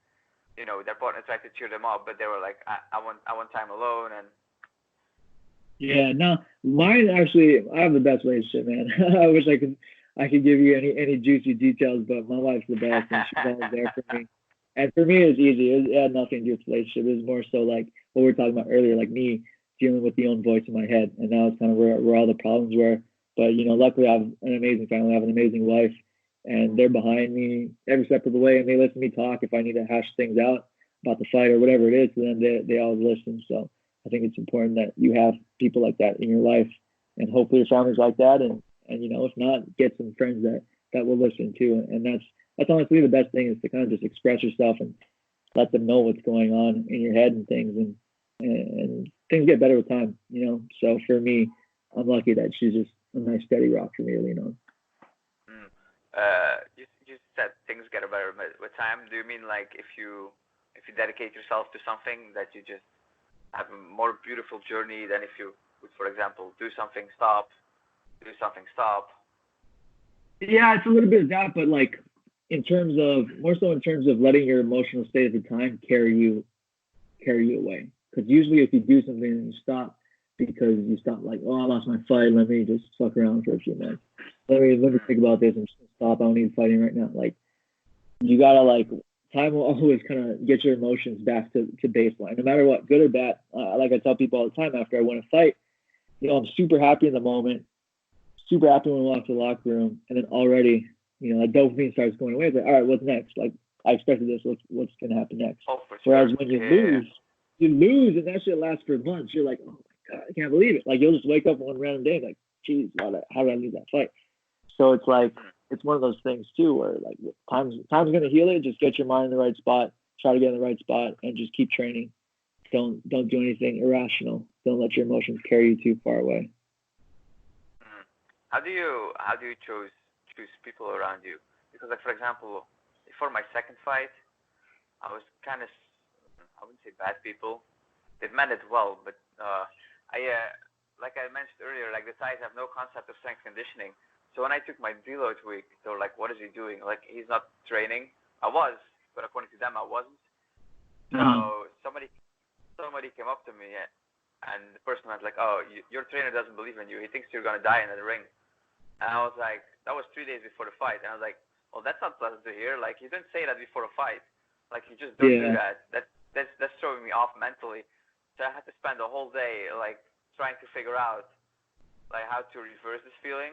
their partner tried to cheer them up, but they were like, I want time alone. And yeah, no, mine actually, I have the best relationship, man. I wish I could give you any juicy details, but my wife's the best, and she's always there for me. And for me, it's easy. It had nothing to do with relationship. It was more so like what we were talking about earlier, like me dealing with the own voice in my head, and that was kind of where all the problems were. But luckily, I have an amazing family. I have an amazing wife, and they're behind me every step of the way, and they listen to me talk if I need to hash things out about the fight or whatever it is. So then they always listen. So I think it's important that you have people like that in your life, and hopefully your family's like that. And if not, get some friends that will listen too. And that's honestly the best thing, is to kind of just express yourself and let them know what's going on in your head and things, and things get better with time. So for me, I'm lucky that she's just a nice steady rock for me to lean on. You said things get better with time. Do you mean like if you dedicate yourself to something, that you just have a more beautiful journey than if you would, for example, do something stop? Yeah, it's a little bit of that, but like more so in terms of letting your emotional state at the time carry you away. Because usually if you do something and you stop because you stop like, oh, I lost my fight, let me just fuck around for a few minutes. Let me think about this and stop. I don't need fighting right now. Like you gotta like, time will always kind of get your emotions back to baseline, no matter what, good or bad. Like I tell people all the time after I win a fight, I'm super happy in the moment, super happy when I walk to the locker room, and then already, that dopamine starts going away. It's like, all right, what's next? Like I expected this. What's gonna happen next? Oh, for Whereas sure. when you lose, and that shit lasts for months. You're like, oh my god, I can't believe it. Like you'll just wake up one random day like, geez, how did I lose that fight? So it's like, it's one of those things too, where like time's gonna heal it. Just get your mind in the right spot, try to get in the right spot, and just keep training. Don't do anything irrational. Don't let your emotions carry you too far away. How do you choose people around you? Because like, for example, before my second fight, I was kind of, I wouldn't say bad people. They meant it well, but like I mentioned earlier, like the Thais have no concept of strength conditioning. So when I took my deload week, they were like, "What is he doing? Like he's not training." I was, but according to them, I wasn't. So somebody came up to me, and the person was like, "Oh, your trainer doesn't believe in you. He thinks you're gonna die in the ring." And I was like, that was 3 days before the fight, and I was like, "Well, that's not pleasant to hear. Like you didn't say that before a fight. Like you just don't do that. That's throwing me off mentally." So I had to spend the whole day like trying to figure out like how to reverse this feeling.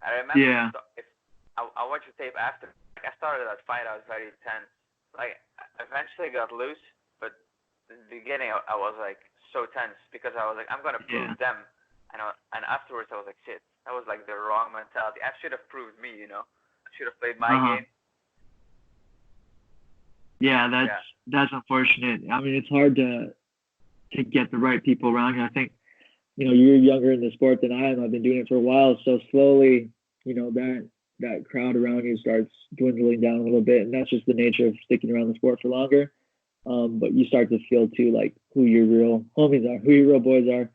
I remember if I watched the tape after. Like, I started that fight, I was very tense. Like eventually got loose, but in the beginning I was like so tense because I was like, I'm gonna prove them. And afterwards I was like, shit, that was like the wrong mentality. I should have proved me, I should have played my game. Yeah, that's unfortunate. I mean, it's hard to get the right people around you. I think, you're younger in the sport than I am. I've been doing it for a while. So slowly, that crowd around you starts dwindling down a little bit. And that's just the nature of sticking around the sport for longer. But you start to feel too, like who your real homies are, who your real boys are,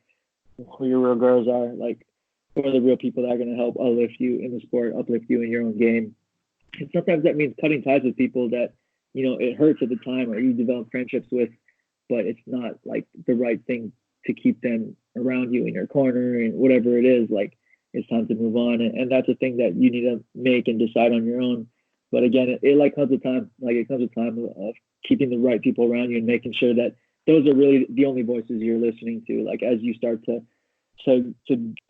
who your real girls are. Like for the real people that are going to help uplift you in the sport, uplift you in your own game. And sometimes that means cutting ties with people that, it hurts at the time or you develop friendships with, but it's not like the right thing to keep them around you in your corner and whatever it is. Like, it's time to move on. And that's a thing that you need to make and decide on your own. But again, it like comes a time, like it comes a time of keeping the right people around you and making sure that those are really the only voices you're listening to. Like, as you start to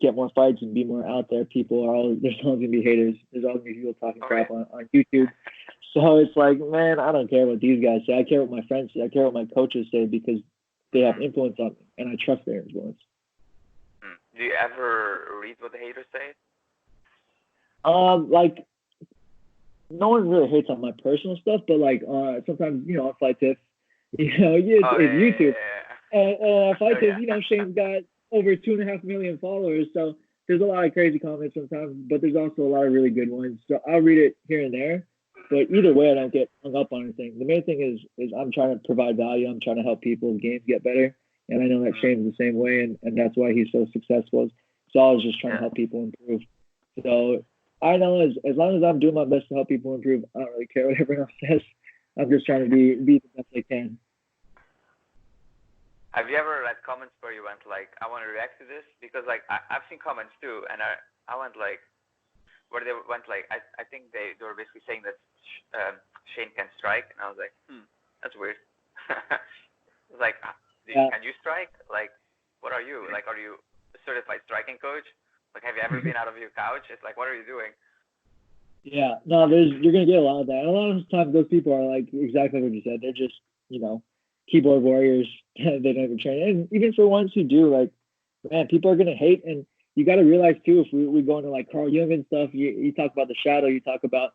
get more fights and be more out there, people are always, there's always gonna be haters. There's always gonna be people talking crap on YouTube. So it's like, man, I don't care what these guys say. I care what my friends say. I care what my coaches say because they have influence on me and I trust their influence. Do you ever read what the haters say? Like, no one really hates on my personal stuff, but like sometimes, on Fight Tips, it's YouTube. And Fight Tips, Shane's got over 2.5 million followers, so there's a lot of crazy comments sometimes, but there's also a lot of really good ones. So I'll read it here and there, but either way, I don't get hung up on anything. The main thing is I'm trying to provide value. I'm trying to help people's games get better, and I know that Shane's the same way, and that's why he's so successful. So I was just trying to help people improve. So I know as long as I'm doing my best to help people improve, I don't really care what everyone else says. I'm just trying to be the best I can. Have you ever read comments where you went like, I want to react to this? Because like I've seen comments too, and I went like, where they went like, I think they were basically saying that Shane can strike, and I was like, that's weird. It's like, can you strike? Like, what are you? Like, are you a certified striking coach? Like, have you ever been out of your couch? It's like, what are you doing? Yeah, no, you're gonna get a lot of that. And a lot of times, those people are like exactly what you said. They're just, keyboard warriors. They don't even train. And even for ones who do, like, man, people are gonna hate. And you got to realize too, if we go into like Carl Jung and stuff, you talk about the shadow. You talk about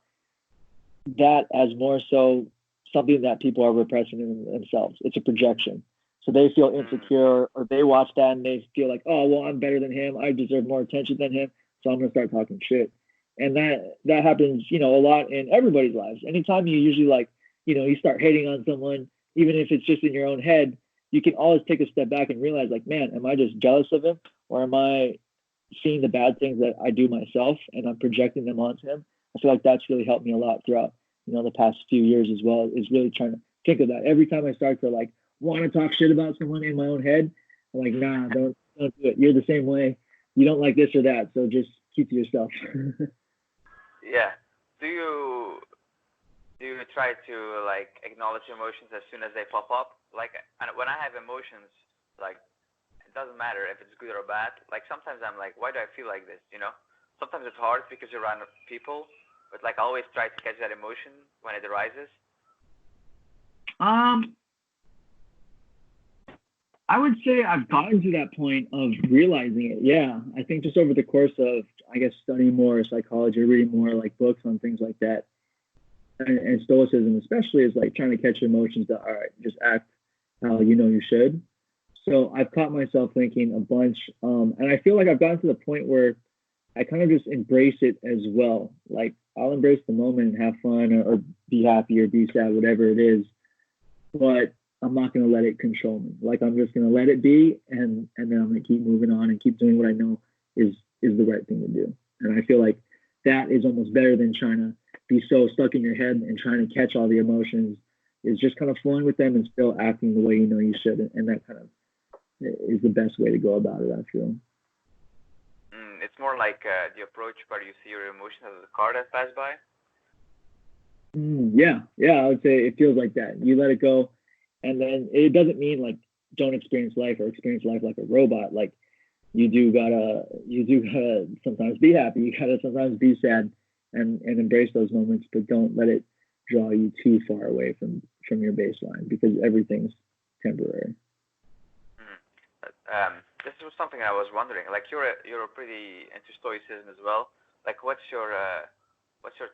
that as more so something that people are repressing in themselves. It's a projection. So they feel insecure, or they watch that and they feel like, oh, well, I'm better than him. I deserve more attention than him. So I'm gonna start talking shit. And that happens, a lot in everybody's lives. Anytime you usually like, you start hating on someone, even if it's just in your own head, you can always take a step back and realize like, man, am I just jealous of him, or am I seeing the bad things that I do myself and I'm projecting them onto him? I feel like that's really helped me a lot throughout, the past few years as well, is really trying to think of that. Every time I start to like want to talk shit about someone in my own head, I'm like, nah, don't do it. You're the same way. You don't like this or that, so just keep to yourself. Yeah. Do you try to like acknowledge emotions as soon as they pop up? Like, when I have emotions, like, it doesn't matter if it's good or bad. Like, sometimes I'm like, why do I feel like this? Sometimes it's hard because you're around people, but like I always try to catch that emotion when it arises. I would say I've gotten to that point of realizing it. Yeah, I think just over the course of, I guess, studying more psychology, reading more like books on things like that, and stoicism especially, is like trying to catch emotions that, all right, just act how you should. So I've caught myself thinking a bunch, and I feel like I've gotten to the point where I kind of just embrace it as well. Like, I'll embrace the moment and have fun, or be happy or be sad, whatever it is. But I'm not going to let it control me. Like, I'm just going to let it be, and then I'm going to keep moving on and keep doing what I know is the right thing to do. And I feel like that is almost better than trying to be so stuck in your head and trying to catch all the emotions. Is just kind of flowing with them and still acting the way you should. And that kind of is the best way to go about it, I feel. It's more like the approach where you see your emotions as a car that passed by. Yeah, I would say it feels like that. You let it go, and then it doesn't mean like don't experience life or experience life like a robot. Like, you do gotta sometimes be happy. You gotta sometimes be sad, and embrace those moments, but don't let it draw you too far away from your baseline, because everything's temporary. This was something I was wondering. Like, you're pretty into stoicism as well. Like, what's your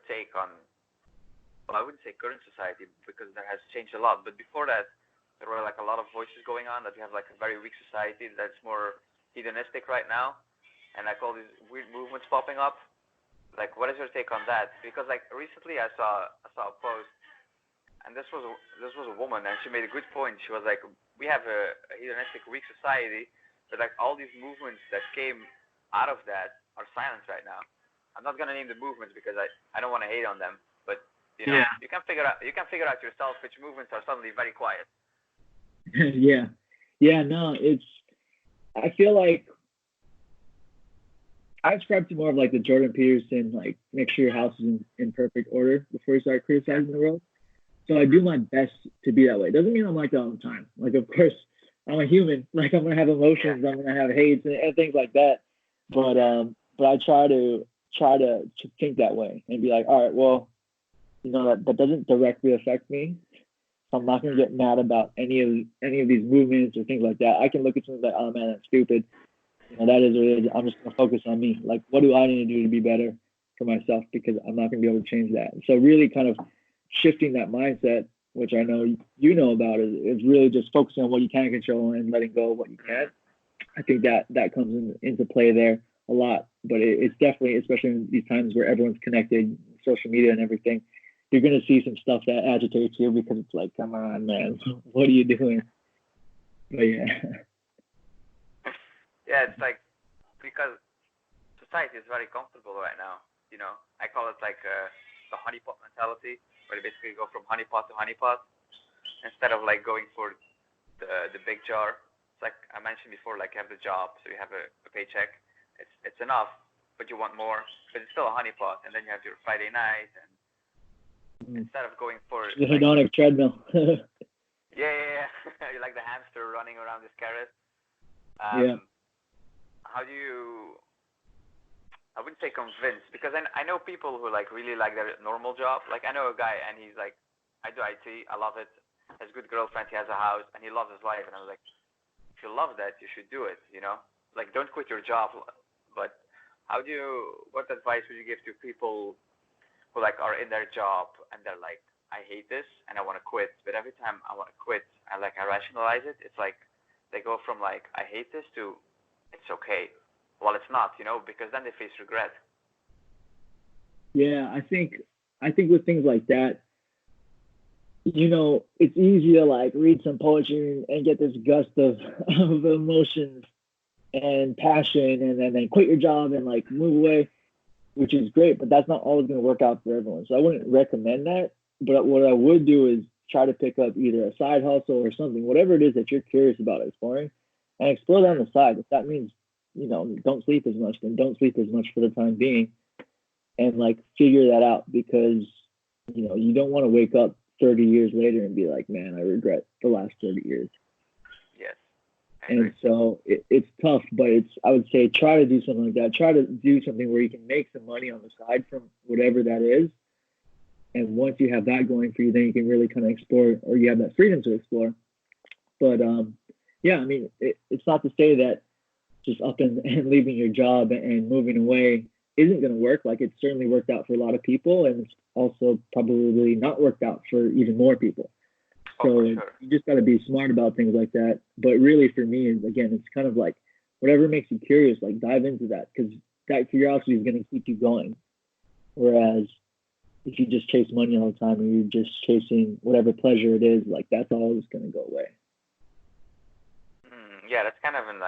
take on? Well, I wouldn't say current society, because that has changed a lot. But before that, there were like a lot of voices going on that we have like a very weak society that's more hedonistic right now, and like all these weird movements popping up. Like, what is your take on that? Because like recently I saw a post, and this was a woman, and she made a good point. She was like, we have a hedonistic weak society, but like all these movements that came out of that are silent right now. I'm not gonna name the movements because I don't want to hate on them, but you know, you can figure out yourself which movements are suddenly very quiet. Yeah. No, I feel like I subscribe to more of like the Jordan Peterson, like make sure your house is in perfect order before you start criticizing the world. So I do my best to be that way. Doesn't mean I'm like that all the time. Like, of course, I'm a human. Like, I'm gonna have emotions. I'm gonna have hates and things like that. But I try to think that way and be like, all right, well, you know, that doesn't directly affect me. So I'm not gonna get mad about any of these movements or things like that. I can look at something like, oh man, that's stupid. You know, that is what it is. I'm just gonna focus on me. Like, what do I need to do to be better for myself? Because I'm not gonna be able to change that. So really, kind of shifting that mindset, which I know you know about, is really just focusing on what you can control and letting go of what you can't. I think that comes into play there a lot. But it's definitely, especially in these times where everyone's connected, social media and everything, you're going to see some stuff that agitates you because it's like, come on, man, what are you doing? But yeah. Yeah, it's like because society is very comfortable right now. You know, I call it like the honeypot mentality, where you basically go from honeypot to honeypot instead of like going for the big jar. It's like I mentioned before, like you have the job, so you have a paycheck. It's enough, but you want more. But it's still a honeypot, and then you have your Friday night, and instead of going for the hedonic treadmill. yeah. You're like the hamster running around this carrot. Yeah. How do you? I wouldn't say convince, because I know people who like really like their normal job. Like I know a guy and he's like, I do IT, I love it. Has a good girlfriend, he has a house, and he loves his life. And I was like, if you love that, you should do it. You know, like don't quit your job. But what advice would you give to people who like are in their job and they're like, I hate this and I want to quit. But every time I want to quit, I rationalize it. It's like they go from like I hate this to it's okay. Well, it's not, you know, because then they face regret. Yeah, I think with things like that, you know, it's easy to like read some poetry and get this gust of emotions and passion and then quit your job and like move away, which is great, but that's not always going to work out for everyone. So I wouldn't recommend that. But what I would do is try to pick up either a side hustle or something, whatever it is that you're curious about exploring, and explore that on the side. If that means, you know, don't sleep as much, then don't sleep as much for the time being, and like figure that out, because you know you don't want to wake up 30 years later and be like, man, I regret the last 30 years. Yes. And so it's tough, but I would say try to do something like that. Try to do something where you can make some money on the side from whatever that is. And once you have that going for you, then you can really kind of explore, or you have that freedom to explore. But yeah, I mean, it's not to say that just up and leaving your job and moving away isn't going to work. Like it's certainly worked out for a lot of people, and it's also probably not worked out for even more people. So you just got to be smart about things like that. But really, for me, again, it's kind of like whatever makes you curious, like dive into that, because that curiosity is going to keep you going. Whereas if you just chase money all the time and you're just chasing whatever pleasure it is, like that's always going to go away. Yeah, that's kind of an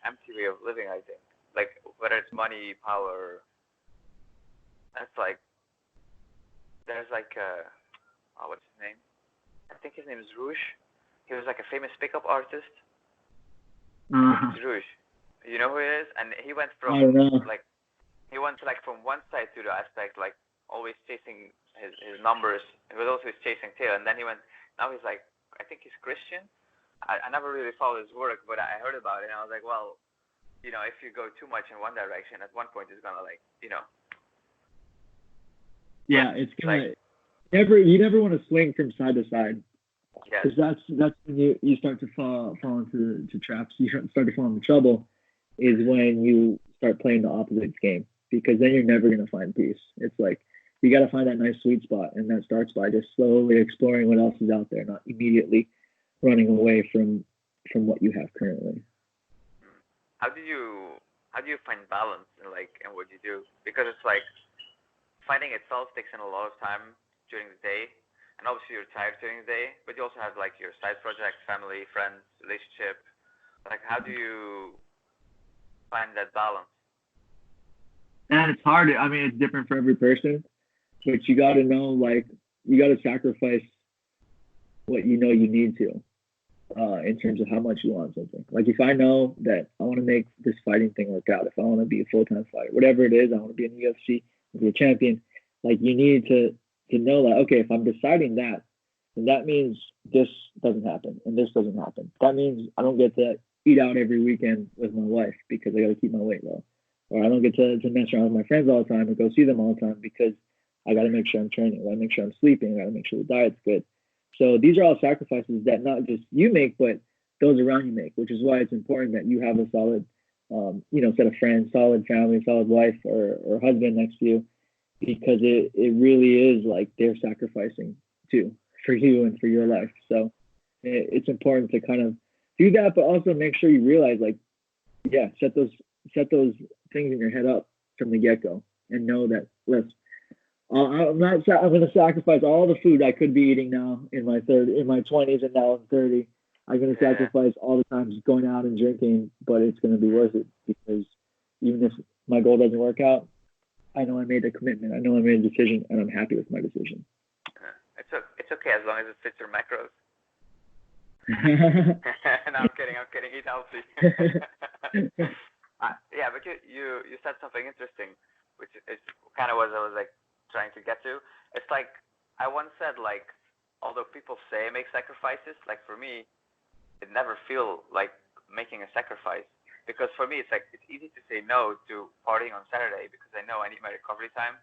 empty way of living, I think. Like whether it's money, power, that's like there's like what's his name? I think his name is Rouge. He was like a famous pickup artist. Rouge. You know who he is? And he went from from one side to the aspect, like always chasing his numbers. He was also chasing tail, and then now he's like, I think he's Christian. I never really followed his work, but I heard about it, and I was like, well, you know, if you go too much in one direction, at one point it's gonna like, you know. Yeah, it's gonna you never want to swing from side to side. Because that's when you start to fall into traps. You start to fall into trouble, is when you start playing the opposites game, because then you're never gonna find peace. It's like you got to find that nice sweet spot, and that starts by just slowly exploring what else is out there, not immediately running away from what you have currently. How do you find balance in what you do? Because it's like finding itself takes in a lot of time during the day, and obviously you're tired during the day, but you also have like your side projects, family, friends, relationship. Like how do you find that balance. And it's hard. I mean, it's different for every person, but you got to know, like, you got to sacrifice what you know you need to in terms of how much you want something. Like, if I know that I want to make this fighting thing work out, if I want to be a full-time fighter, whatever it is, I want to be in the UFC, be a champion, like, you need to know, like, okay, if I'm deciding that, then that means this doesn't happen and this doesn't happen. That means I don't get to eat out every weekend with my wife because I got to keep my weight low. Or I don't get to mess around with my friends all the time or go see them all the time because I got to make sure I'm training. I got to make sure I'm sleeping. I got to make sure the diet's good. So these are all sacrifices that not just you make, but those around you make, which is why it's important that you have a solid, set of friends, solid family, solid wife or husband next to you, because it really is like they're sacrificing too for you and for your life. So it's important to kind of do that, but also make sure you realize, like, yeah, set those things in your head up from the get-go and know that, listen, I'm going to sacrifice all the food I could be eating now in my 20s and now I'm 30. I'm going to sacrifice all the times going out and drinking, but it's going to be worth it, because even if my goal doesn't work out, I know I made a commitment. I know I made a decision, and I'm happy with my decision. It's okay as long as it fits your macros. No, I'm kidding. Eat healthy. Yeah, but you said something interesting, which is kind of what I was like trying to get to. It's like I once said, like, although people say make sacrifices, like for me, it never feel like making a sacrifice, because for me it's like it's easy to say no to partying on Saturday because I know I need my recovery time.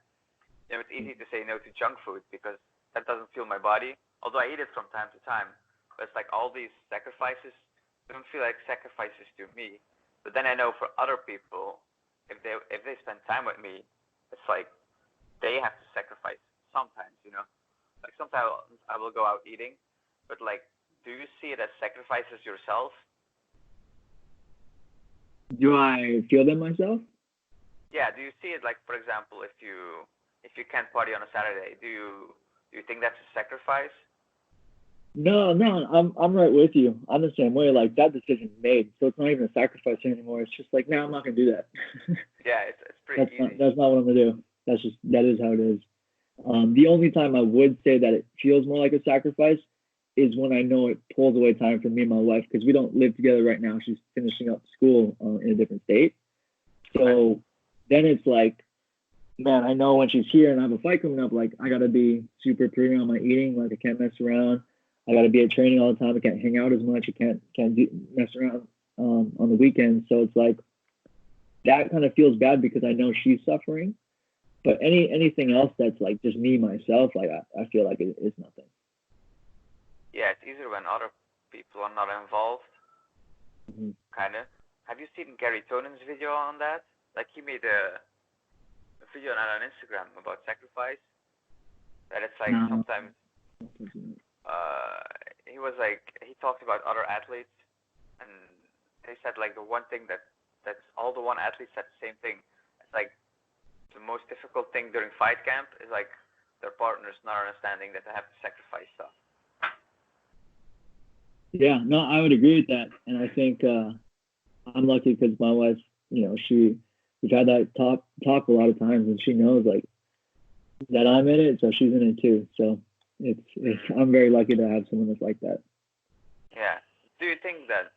It's easy to say no to junk food because that doesn't fuel my body, although I eat it from time to time. But it's like all these sacrifices don't feel like sacrifices to me. But then I know for other people, if they spend time with me, it's like they have to sacrifice sometimes, Like sometimes I will go out eating, but like, do you see it as sacrifices yourself? Do I feel them myself? Yeah. Do you see it like, for example, if you can't party on a Saturday, do you think that's a sacrifice? No, I'm right with you. I'm the same way. Like, that decision's made, so it's not even a sacrifice anymore. It's just like, no, I'm not gonna do that. Yeah, it's pretty easy. That's not what I'm gonna do. That is how it is. The only time I would say that it feels more like a sacrifice is when I know it pulls away time from me and my wife, because we don't live together right now. She's finishing up school in a different state. So then it's like, man, I know when she's here and I have a fight coming up, like, I gotta be super prudent on my eating. Like, I can't mess around. I gotta be at training all the time. I can't hang out as much. I can't mess around on the weekends. So it's like that kind of feels bad because I know she's suffering. But anything else that's like just me myself, like I feel like it's nothing. Yeah, it's easier when other people are not involved. Mm-hmm. Kind of. Have you seen Gary Tonen's video on that? Like, he made a video on Instagram about sacrifice. That it's like sometimes he was like, he talked about other athletes, and they said like the one thing that's all the one athletes said the same thing. It's like the most difficult thing during fight camp is like their partners not understanding that they have to sacrifice stuff. Yeah, no, I would agree with that, and I think I'm lucky because my wife, we've had that talk a lot of times, and she knows like that I'm in it, so she's in it too. So it's I'm very lucky to have someone that's like that. Yeah. Do you think that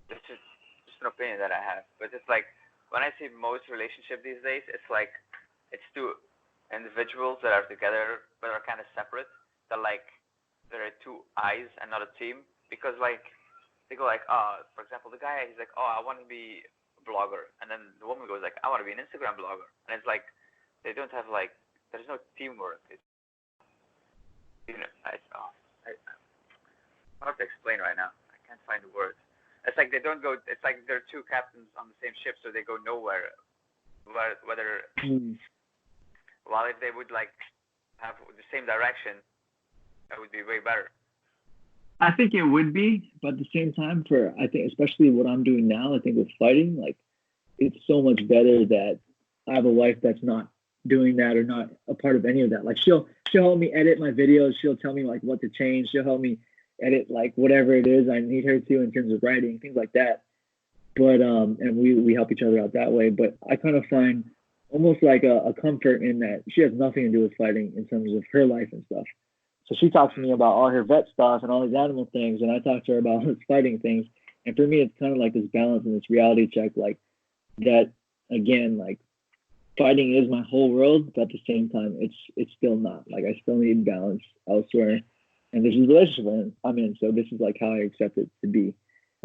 this is just an opinion that I have, but it's like when I see most relationships these days, it's like it's two individuals that are together but are kind of separate. They're like there are two eyes and not a team, because like they go like, for example, the guy, he's like, I want to be a blogger, and then the woman goes like, I want to be an Instagram blogger, and it's like they don't have like, there's no teamwork. It's, I hard to explain right now. I can't find the words. It's like they don't go. It's like they're two captains on the same ship, so they go nowhere. While if they would like have the same direction, that would be way better. I think it would be, but at the same time, I think especially what I'm doing now, I think with fighting, like, it's so much better that I have a wife that's not doing that or not a part of any of that. Like, she'll help me edit my videos. She'll tell me like what to change. She'll help me edit like whatever it is I need her to in terms of writing, things like that. but and we help each other out that way. But I kind of find almost like a comfort in that she has nothing to do with fighting in terms of her life and stuff. So she talks to me about all her vet stuff and all these animal things, and I talk to her about his fighting things. And for me, it's kind of like this balance and this reality check, like that again, like fighting is my whole world, but at the same time, it's still not. Like I still need balance elsewhere, and this is the relationship I'm in. So this is like how I accept it to be.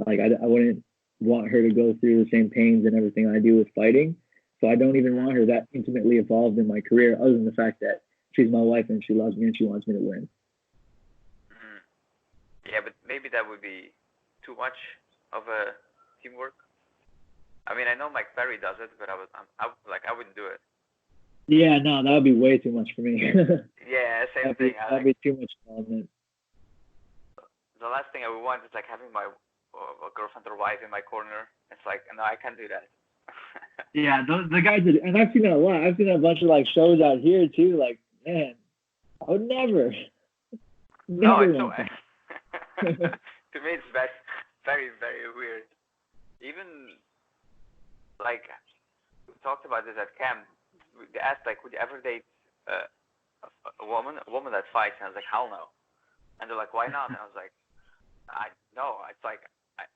Like I wouldn't want her to go through the same pains and everything I do with fighting. So I don't even want her that intimately involved in my career, other than the fact that she's my wife and she loves me and she wants me to win. Yeah, but maybe that would be too much of a teamwork. I mean, I know Mike Perry does it, but I wouldn't do it. Yeah, no, that would be way too much for me. Yeah, same thing. That'd be too much involvement. The last thing I would want is like having my girlfriend or wife in my corner. It's like, no, I can't do that. Yeah, the guys that, and I've seen that a lot. I've seen a bunch of like shows out here too. Like, man, I would never. No, it's so. To me, it's very, very weird. Even like we talked about this at camp. They asked like, would you ever date a woman that fights? And I was like, hell no. And they're like, why not? And I was like, no. It's like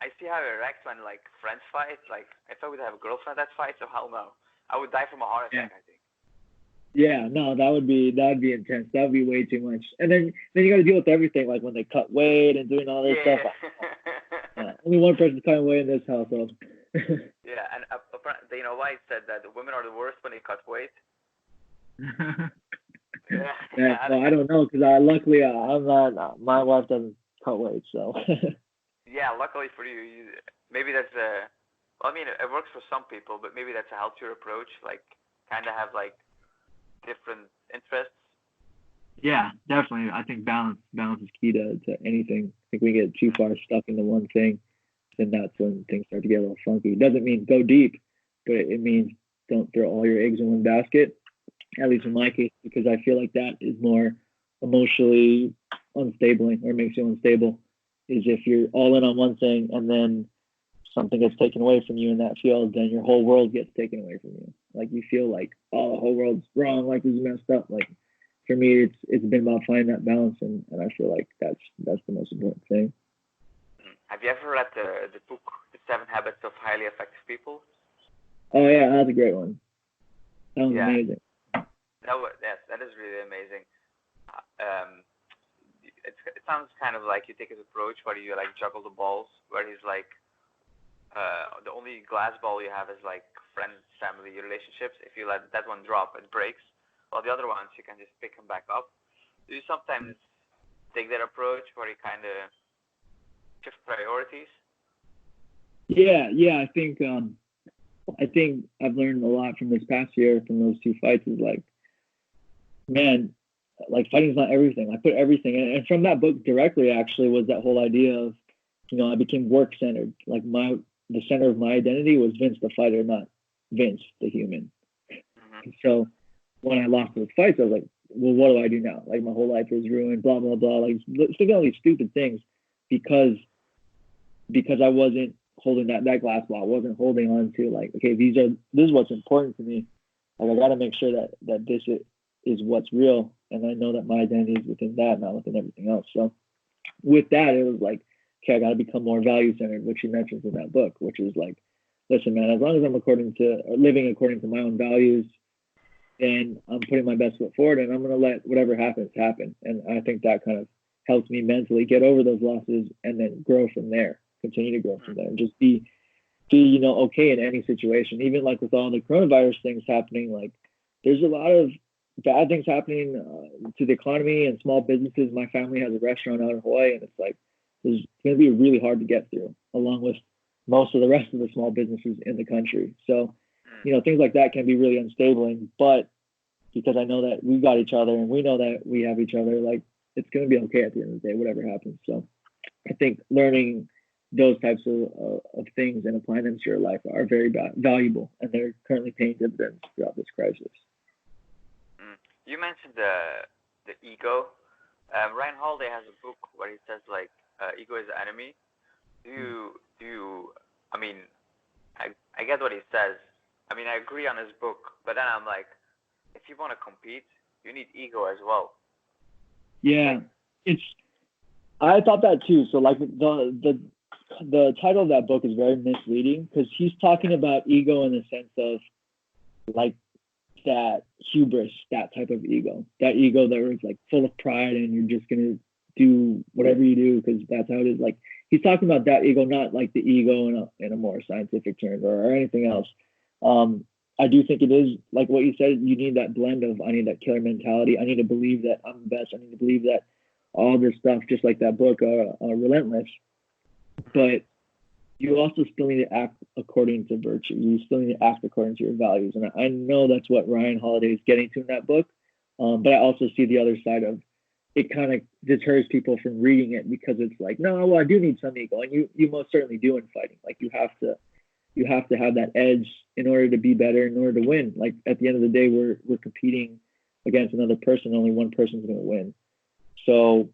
I see how it reacts when like friends fight. Like if I would have a girlfriend that fights, so hell no. I would die from a heart attack. I think. Yeah, no, that would be intense. That would be way too much. And then you got to deal with everything, like when they cut weight and doing all this stuff. Only one person's cutting weight in this household. Yeah, and you know why it said that the women are the worst when they cut weight? Yeah, well, I don't know because luckily I'm not. My wife doesn't cut weight, so. Yeah, luckily for you, maybe that's a. Well, I mean, it works for some people, but maybe that's a healthier approach. Like, kind of have like different interests. Yeah, definitely. I think balance is key to anything. I think we get too far stuck into one thing, then that's when things start to get a little funky. It doesn't mean go deep, but it means don't throw all your eggs in one basket. At least in my case, because I feel like that is more emotionally unstable or makes you unstable. Is if you're all in on one thing and then something gets taken away from you in that field, then your whole world gets taken away from you. Like you feel like, oh, the whole world's wrong, like this is messed up. Like for me, it's been about finding that balance, and I feel like that's the most important thing. Have you ever read the book The 7 Habits of Highly Effective People? Oh yeah, that's a great one. That was amazing. That is really amazing. It sounds kind of like you take his approach where you like juggle the balls, where he's like, the only glass ball you have is like friends, family, relationships. If you let that one drop, it breaks. While the other ones, you can just pick them back up. Do you sometimes take that approach where you kind of shift priorities? Yeah. I think I've learned a lot from this past year from those two fights. Is like, man, like fighting's not everything. I put everything in, and from that book directly actually was that whole idea of, I became work centered. Like the center of my identity was Vince the fighter, not Vince the human. Mm-hmm. So when I lost those fights, I was like, well, what do I do now? Like my whole life is ruined, blah, blah, blah. Like thinking all these stupid things because I wasn't holding that glass ball. I wasn't holding on to like, okay, this is what's important to me. Like I got to make sure that this is what's real. And I know that my identity is within that, not within everything else. So with that, it was like, okay, I got to become more value centered, which he mentions in that book, which is like, listen, man, as long as I'm living according to my own values, then I'm putting my best foot forward, and I'm going to let whatever happens happen. And I think that kind of helps me mentally get over those losses and then grow from there, continue to grow from there, and just be okay in any situation. Even like with all the coronavirus things happening, like there's a lot of bad things happening to the economy and small businesses. My family has a restaurant out in Hawaii, and it's like it's going to be really hard to get through, along with most of the rest of the small businesses in the country. So, things like that can be really unstable. But because I know that we got each other and we know that we have each other, like it's going to be okay at the end of the day, whatever happens. So I think learning those types of things and applying them to your life are very valuable, and they're currently paying dividends throughout this crisis. You mentioned the ego. Ryan Holiday has a book where he says like ego is the enemy. Do you? I mean, I get what he says. I mean, I agree on his book, but then I'm like, if you want to compete, you need ego as well. Yeah, I thought that too. So like the title of that book is very misleading because he's talking about ego in the sense of like that hubris, that type of ego, that ego that was like full of pride and you're just gonna do whatever you do because that's how it is. Like he's talking about that ego, not like the ego in a more scientific term or anything else. I do think it is like what you said. You need that blend of I need that killer mentality. I need to believe that I'm the best. I need to believe that all this stuff, just like that book, Relentless. But you also still need to act according to virtue. You still need to act according to your values. And I know that's what Ryan Holiday is getting to in that book. But I also see the other side of it kind of deters people from reading it because it's like, no, well, I do need some ego. And you most certainly do in fighting. Like you have to have that edge in order to be better, in order to win. Like at the end of the day, we're competing against another person. Only one person's going to win. So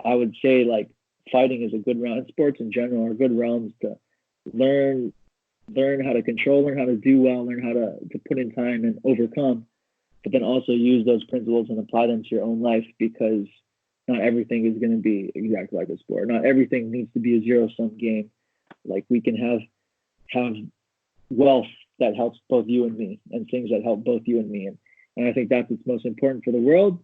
I would say like fighting is a good round. Sports in general are good realms to learn how to control, learn how to do well, learn how to put in time and overcome, but then also use those principles and apply them to your own life because not everything is going to be exactly like a sport. Not everything needs to be a zero-sum game. Like we can have wealth that helps both you and me and things that help both you and me. And I think that's what's most important for the world.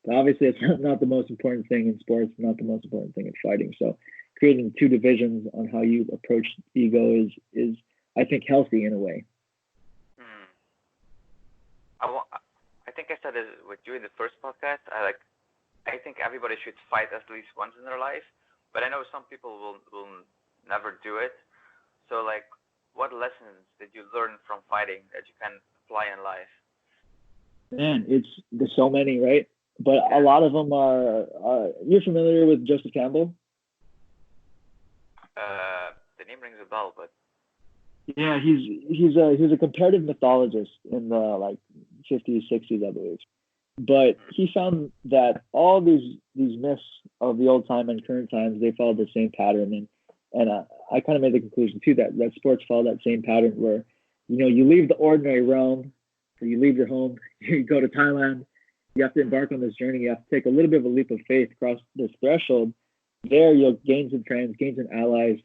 But obviously, it's not the most important thing in sports, not the most important thing in fighting. So creating two divisions on how you approach ego is I think, healthy in a way. I think I said this with you in the first podcast. I think everybody should fight at least once in their life, but I know some people will never do it. So, like, what lessons did you learn from fighting that you can apply in life? Man, there's so many, right? But a lot of them are you're familiar with Joseph Campbell? The name rings a bell, but yeah, he's a comparative mythologist in the like 50s, 60s, I believe. But he found that all these myths of the old time and current times, they follow the same pattern, and I kind of made the conclusion too that sports follow that same pattern where you leave the ordinary realm, or you leave your home, you go to Thailand, you have to embark on this journey, you have to take a little bit of a leap of faith across this threshold. There you'll gain some friends, gain some allies,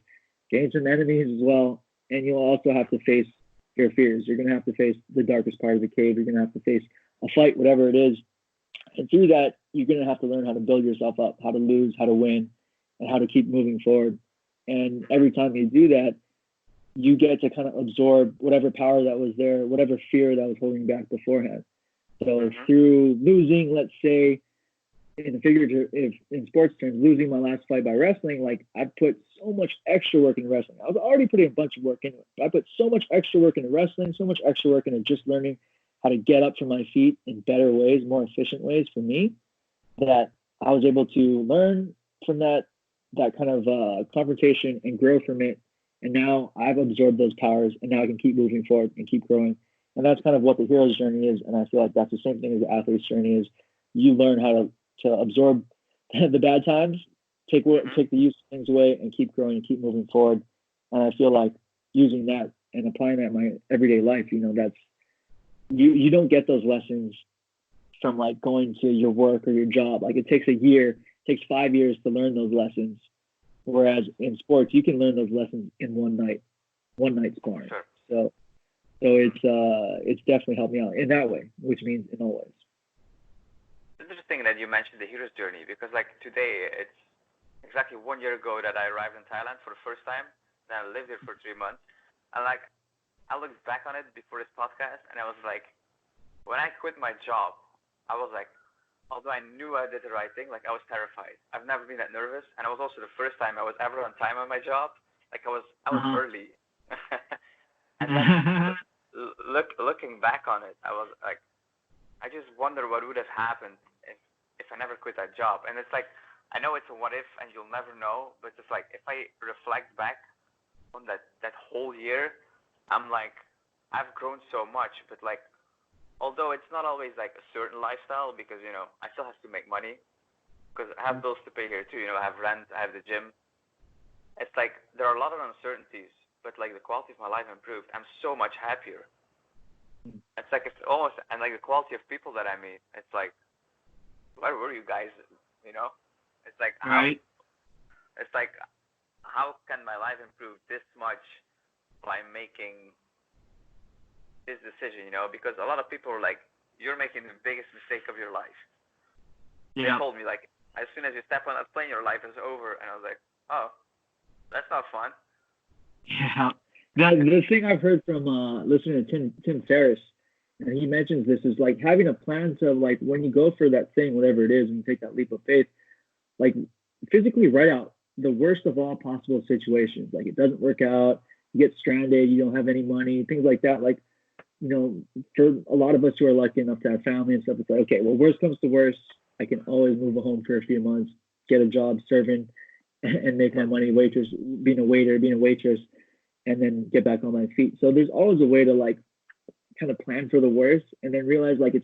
gain some enemies as well, and you'll also have to face your fears. You're going to have to face the darkest part of the cave. You're going to have to face a fight, whatever it is. And through that, you're going to have to learn how to build yourself up, how to lose, how to win, and how to keep moving forward. And every time you do that, you get to kind of absorb whatever power that was there, whatever fear that was holding you back beforehand. So through losing, let's say, in figurative, in sports terms, losing my last fight by wrestling, like I put so much extra work into wrestling. I was already putting a bunch of work into it. But I put so much extra work into wrestling, so much extra work into just learning how to get up from my feet in better ways, more efficient ways for me, that I was able to learn from that kind of confrontation and grow from it. And now I've absorbed those powers, and now I can keep moving forward and keep growing. And that's kind of what the hero's journey is. And I feel like that's the same thing as the athlete's journey is. You learn how to absorb the bad times, take the use of things away, and keep growing and keep moving forward. And I feel like using that and applying that in my everyday life, that's you don't get those lessons from like going to your work or your job. Like it takes a year, it takes 5 years to learn those lessons. Whereas in sports, you can learn those lessons in one night sparring. Sure. So it's definitely helped me out in that way, which means in all ways. It's interesting that you mentioned the hero's journey because like today it's exactly 1 year ago that I arrived in Thailand for the first time. Then I lived here for 3 months, and like I looked back on it before this podcast, and I was like, when I quit my job, I was like, although I knew I did the right thing, like I was terrified. I've never been that nervous, and it was also the first time I was ever on time on my job. Like I was early. And then looking back on it, I was like, I just wonder what would have happened if I never quit that job. And it's like, I know it's a what if, and you'll never know, but it's like if I reflect back on that whole year, I'm like, I've grown so much, but like, although it's not always like a certain lifestyle because, I still have to make money because I have bills to pay here too. I have rent, I have the gym. It's like there are a lot of uncertainties, but like the quality of my life improved. I'm so much happier. It's like it's almost, and like the quality of people that I meet. It's like, where were you guys? You know, it's like right. It's like, how can my life improve this much by making this decision? You know, because a lot of people are like, you're making the biggest mistake of your life. Yeah. They told me like, as soon as you step on that plane, your life is over, and I was like, oh, that's not fun. Yeah. The thing I've heard from listening to Tim Ferriss, and he mentions this, is like having a plan to, like, when you go for that thing, whatever it is, and you take that leap of faith, like physically write out the worst of all possible situations. Like it doesn't work out, you get stranded, you don't have any money, things like that. Like, you know, for a lot of us who are lucky enough to have family and stuff, it's like, okay, well, worst comes to worst, I can always move home for a few months, get a job serving, and make my money, being a waiter, being a waitress, and then get back on my feet. So there's always a way to, like, kind of plan for the worst and then realize, like,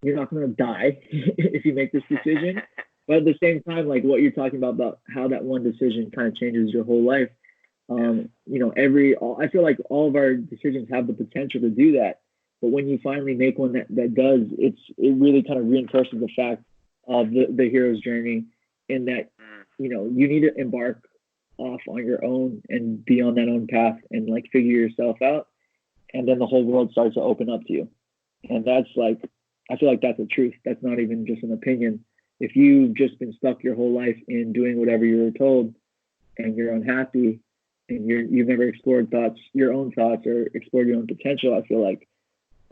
you're not going to die if you make this decision. But at the same time, like what you're talking about how that one decision kind of changes your whole life. You know, I feel like all of our decisions have the potential to do that. But when you finally make one that does, it really kind of reinforces the fact of the hero's journey, in that, you know, you need to embark off on your own and be on that own path and, like, figure yourself out. And then the whole world starts to open up to you. And that's, like, I feel like that's the truth. That's not even just an opinion. If you've just been stuck your whole life in doing whatever you were told, and you're unhappy, and you've never explored your own thoughts, or explored your own potential, I feel like,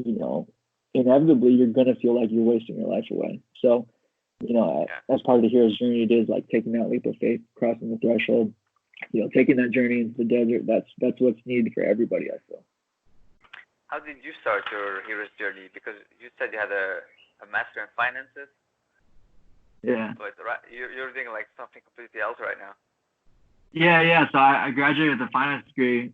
you know, inevitably you're gonna feel like you're wasting your life away. So, you know, as part of the hero's journey, it is like taking that leap of faith, crossing the threshold, you know, taking that journey into the desert. That's what's needed for everybody, I feel. How did you start your hero's journey? Because you said you had a master in finances. Yeah. But you're doing like something completely else right now. Yeah. So I graduated with a finance degree.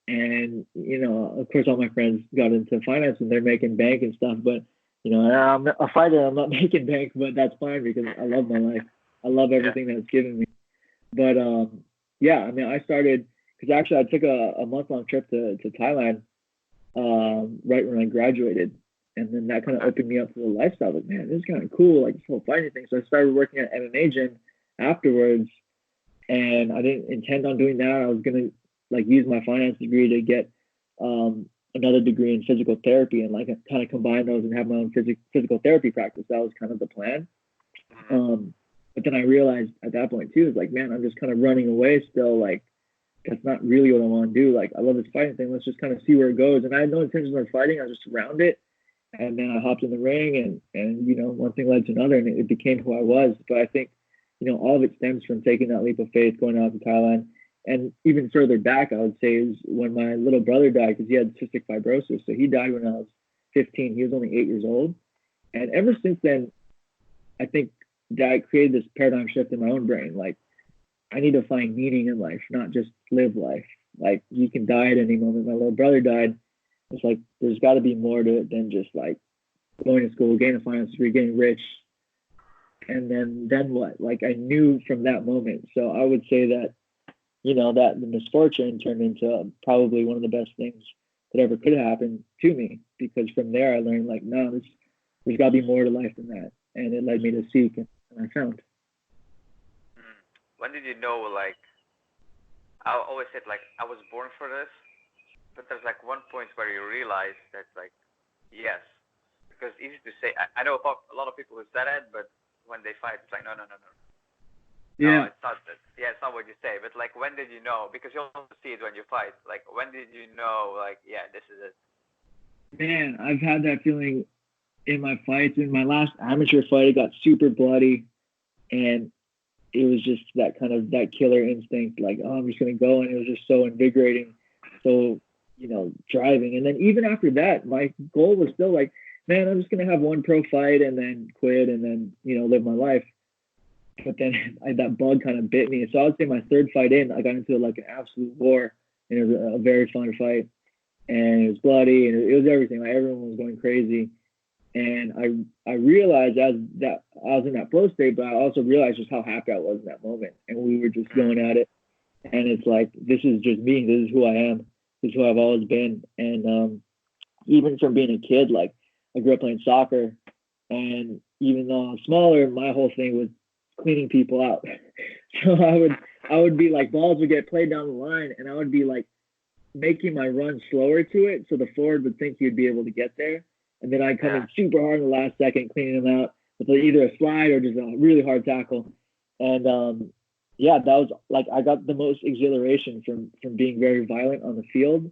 And, you know, of course, all my friends got into finance and they're making bank and stuff. But, you know, I'm a fighter. I'm not making bank, but that's fine because I love my life. I love everything that it's given me. But, yeah, I mean, I started because actually I took a month-long trip to Thailand right when I graduated. And then that kind of opened me up to the lifestyle. Like, man, this is kind of cool, like this whole fighting thing. So I started working at MMA gym afterwards, and I didn't intend on doing that. I was gonna, like, use my finance degree to get another degree in physical therapy and, like, kind of combine those and have my own physical therapy practice. That was kind of the plan. But then I realized at that point too, it's like, man, I'm just kind of running away still. Like, that's not really what I want to do. Like, I love this fighting thing. Let's just kind of see where it goes. And I had no intentions of fighting. I was just around it. And then I hopped in the ring, and you know, one thing led to another, and it became who I was. But I think, you know, all of it stems from taking that leap of faith, going out to Thailand. And even further back, I would say, is when my little brother died, because he had cystic fibrosis. So he died when I was 15. He was only 8 years old. And ever since then, I think that created this paradigm shift in my own brain. Like, I need to find meaning in life, not just live life. Like, you can die at any moment. My little brother died. It's like, there's got to be more to it than just, like, going to school, getting a finance degree, getting rich, and then what? Like, I knew from that moment. So I would say that, you know, that the misfortune turned into probably one of the best things that ever could happen to me, because from there I learned, like, no, there's got to be more to life than that, and it led me to seek, and I found. When did you know, like, I always said, like, I was born for this, but there's, like, one point where you realize that, like, yes, because it's easy to say. I know a lot of people who said it, but when they fight, it's like, no. Yeah. No, it's not that. Yeah, it's not what you say. But, like, when did you know? Because you also see it when you fight. Like, when did you know, like, yeah, this is it? Man, I've had that feeling in my fights. In my last amateur fight, it got super bloody, and it was just that kind of that killer instinct, like, oh, I'm just going to go. And it was just so invigorating, so, you know, driving. And then even after that, my goal was still like, man, I'm just going to have one pro fight and then quit and then, you know, live my life. But then that bug kind of bit me. So I would say my third fight in, I got into, like, an absolute war, and it was a very fun fight, and it was bloody, and it was everything. Like, everyone was going crazy. And I realized as that I was in that flow state, but I also realized just how happy I was in that moment. And we were just going at it. and it's like this is just me. This is who I am. This is who I've always been. And even from being a kid, like I grew up playing soccer, and even though I'm smaller, my whole thing was cleaning people out. So I would be like balls would get played down the line, and I would be like making my run slower to it, so the forward would think you'd be able to get there, and then I'd come in super hard in the last second, cleaning them out with either a slide or just a really hard tackle. And yeah, that was like I got the most exhilaration from being very violent on the field.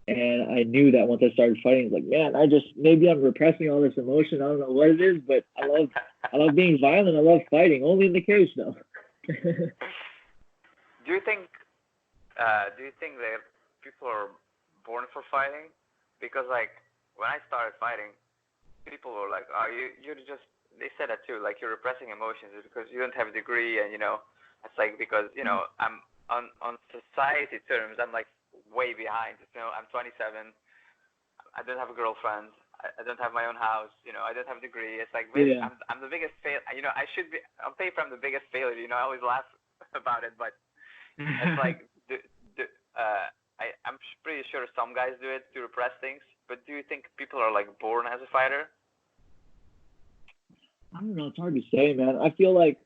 And I knew that once I started fighting, it's like, man, maybe I'm repressing all this emotion. I don't know what it is, but I love being violent. I love fighting. Only in the cage, though. Do you think that people are born for fighting? Because like when I started fighting, people were like, "Oh, you're just." They said that too, like you're repressing emotions because you don't have a degree, and it's like because I'm on society terms, I'm like way behind. I'm 27. I don't have a girlfriend. I don't have my own house. I don't have a degree. It's like I'm the biggest fail. I should be on paper. I'm the biggest failure. I always laugh about it, but it's like I'm pretty sure some guys do it to repress things. But do you think people are like born as a fighter? I don't know. It's hard to say, man. I feel like,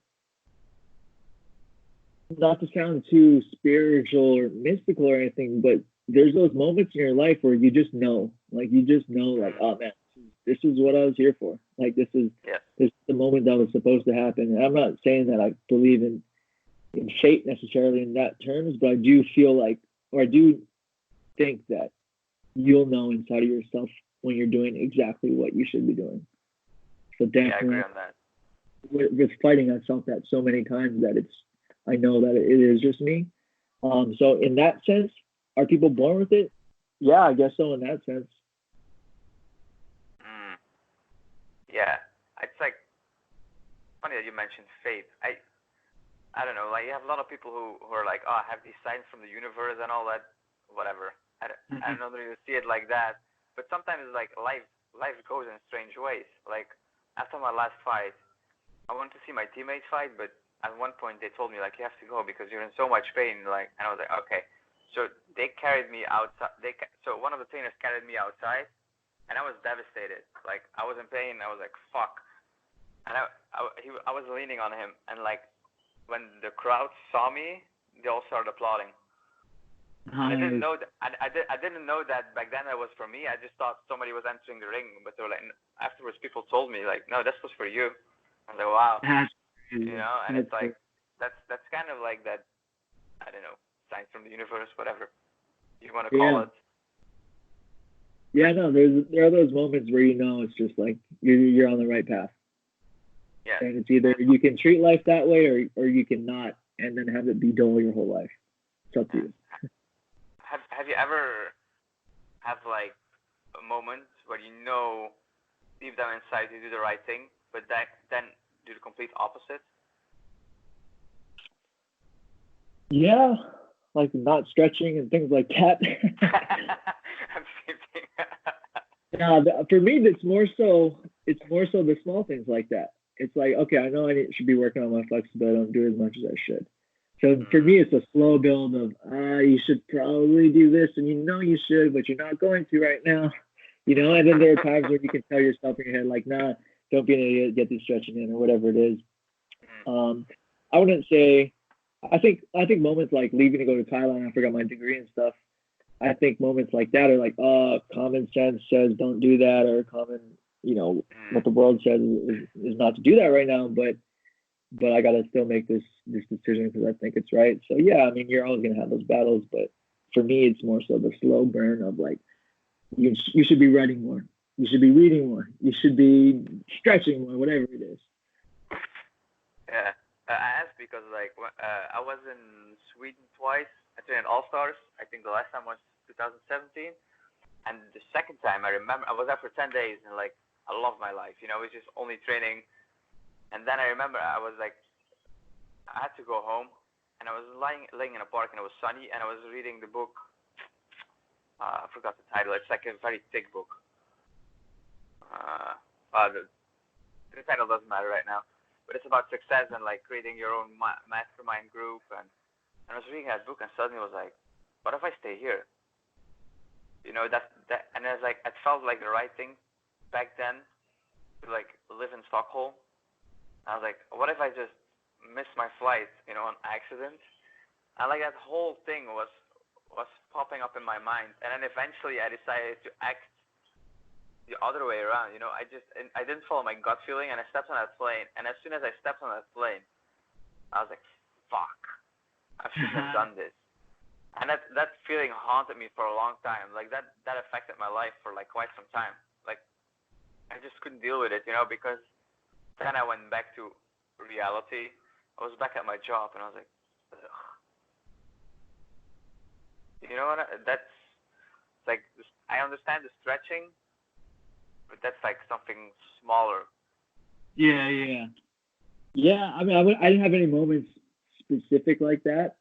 not to sound too spiritual or mystical or anything, but there's those moments in your life where you just know, like oh man, this is what I was here for. Like this is the moment that was supposed to happen. And I'm not saying that I believe in fate necessarily in that terms, but I do feel like, or I do think that you'll know inside of yourself when you're doing exactly what you should be doing. So definitely, I agree on that. With fighting, I've felt that so many times that I know that it is just me. So in that sense, are people born with it? Yeah, I guess so in that sense. Yeah, it's like funny that you mentioned fate. I don't know, like you have a lot of people who are like, oh, I have these signs from the universe and all that, whatever. I don't really see it like that, but sometimes like life goes in strange ways. Like after my last fight, I wanted to see my teammates fight, but at one point they told me like you have to go because you're in so much pain. Like, and I was like, okay. So they carried me outside. So one of the trainers carried me outside, and I was devastated. Like I was in pain. I was like, fuck. And I was leaning on him, and like when the crowd saw me, they all started applauding. Nice. I didn't know that. I didn't know that back then. That was for me. I just thought somebody was entering the ring, but they were like, afterwards, people told me like, no, this was for you. I was like, wow. And it's like that's kind of like that. I don't know, signs from the universe, whatever you want to call it. Yeah, no, there are those moments where it's just like you're on the right path. Yeah. And it's either you can treat life that way or you cannot, and then have it be dull your whole life. It's up to you. Have you ever have like a moment where deep down inside you do the right thing, but then do the complete opposite? Yeah, like not stretching and things like that. I'm thinking. Yeah, for me, it's more so the small things like that. It's like, okay, I know should be working on my flexibility. I don't do as much as I should. So for me, it's a slow build of, you should probably do this, and you should, but you're not going to right now. And then there are times where you can tell yourself in your head, like, nah, don't be an idiot, get this stretching in, or whatever it is. I wouldn't say, I think moments like leaving to go to Thailand, I forgot my degree and stuff. I think moments like that are like, common sense says don't do that, or what the world says is not to do that right now, but I got to still make this decision because I think it's right. So yeah, I mean, you're always going to have those battles, but for me, it's more so the slow burn of like, you should be writing more. You should be reading more. You should be stretching more, whatever it is. Yeah. I asked because like I was in Sweden twice. I trained All-Stars. I think the last time was 2017. And the second time I remember I was there for 10 days and like I loved my life. It was just only training. And then I remember I was like, I had to go home, and I was laying in a park, and it was sunny, and I was reading the book. I forgot the title. It's like a very thick book. The title doesn't matter right now, but it's about success and like creating your own mastermind group, and And I was reading that book, and suddenly I was like, what if I stay here? That, and I was like, it felt like the right thing back then to like live in Stockholm. I was like, what if I just miss my flight, on accident? And like that whole thing was popping up in my mind, and then eventually I decided to act the other way around. I didn't follow my gut feeling, and I stepped on that plane. And as soon as I stepped on that plane, I was like, fuck, I shouldn't have done this. And that feeling haunted me for a long time. Like that affected my life for like quite some time. Like I just couldn't deal with it, because then I went back to reality. I was back at my job, and I was like, ugh. You know what? That's like, I understand the stretching, but that's like something smaller. Yeah. I mean, I didn't have any moments specific like that,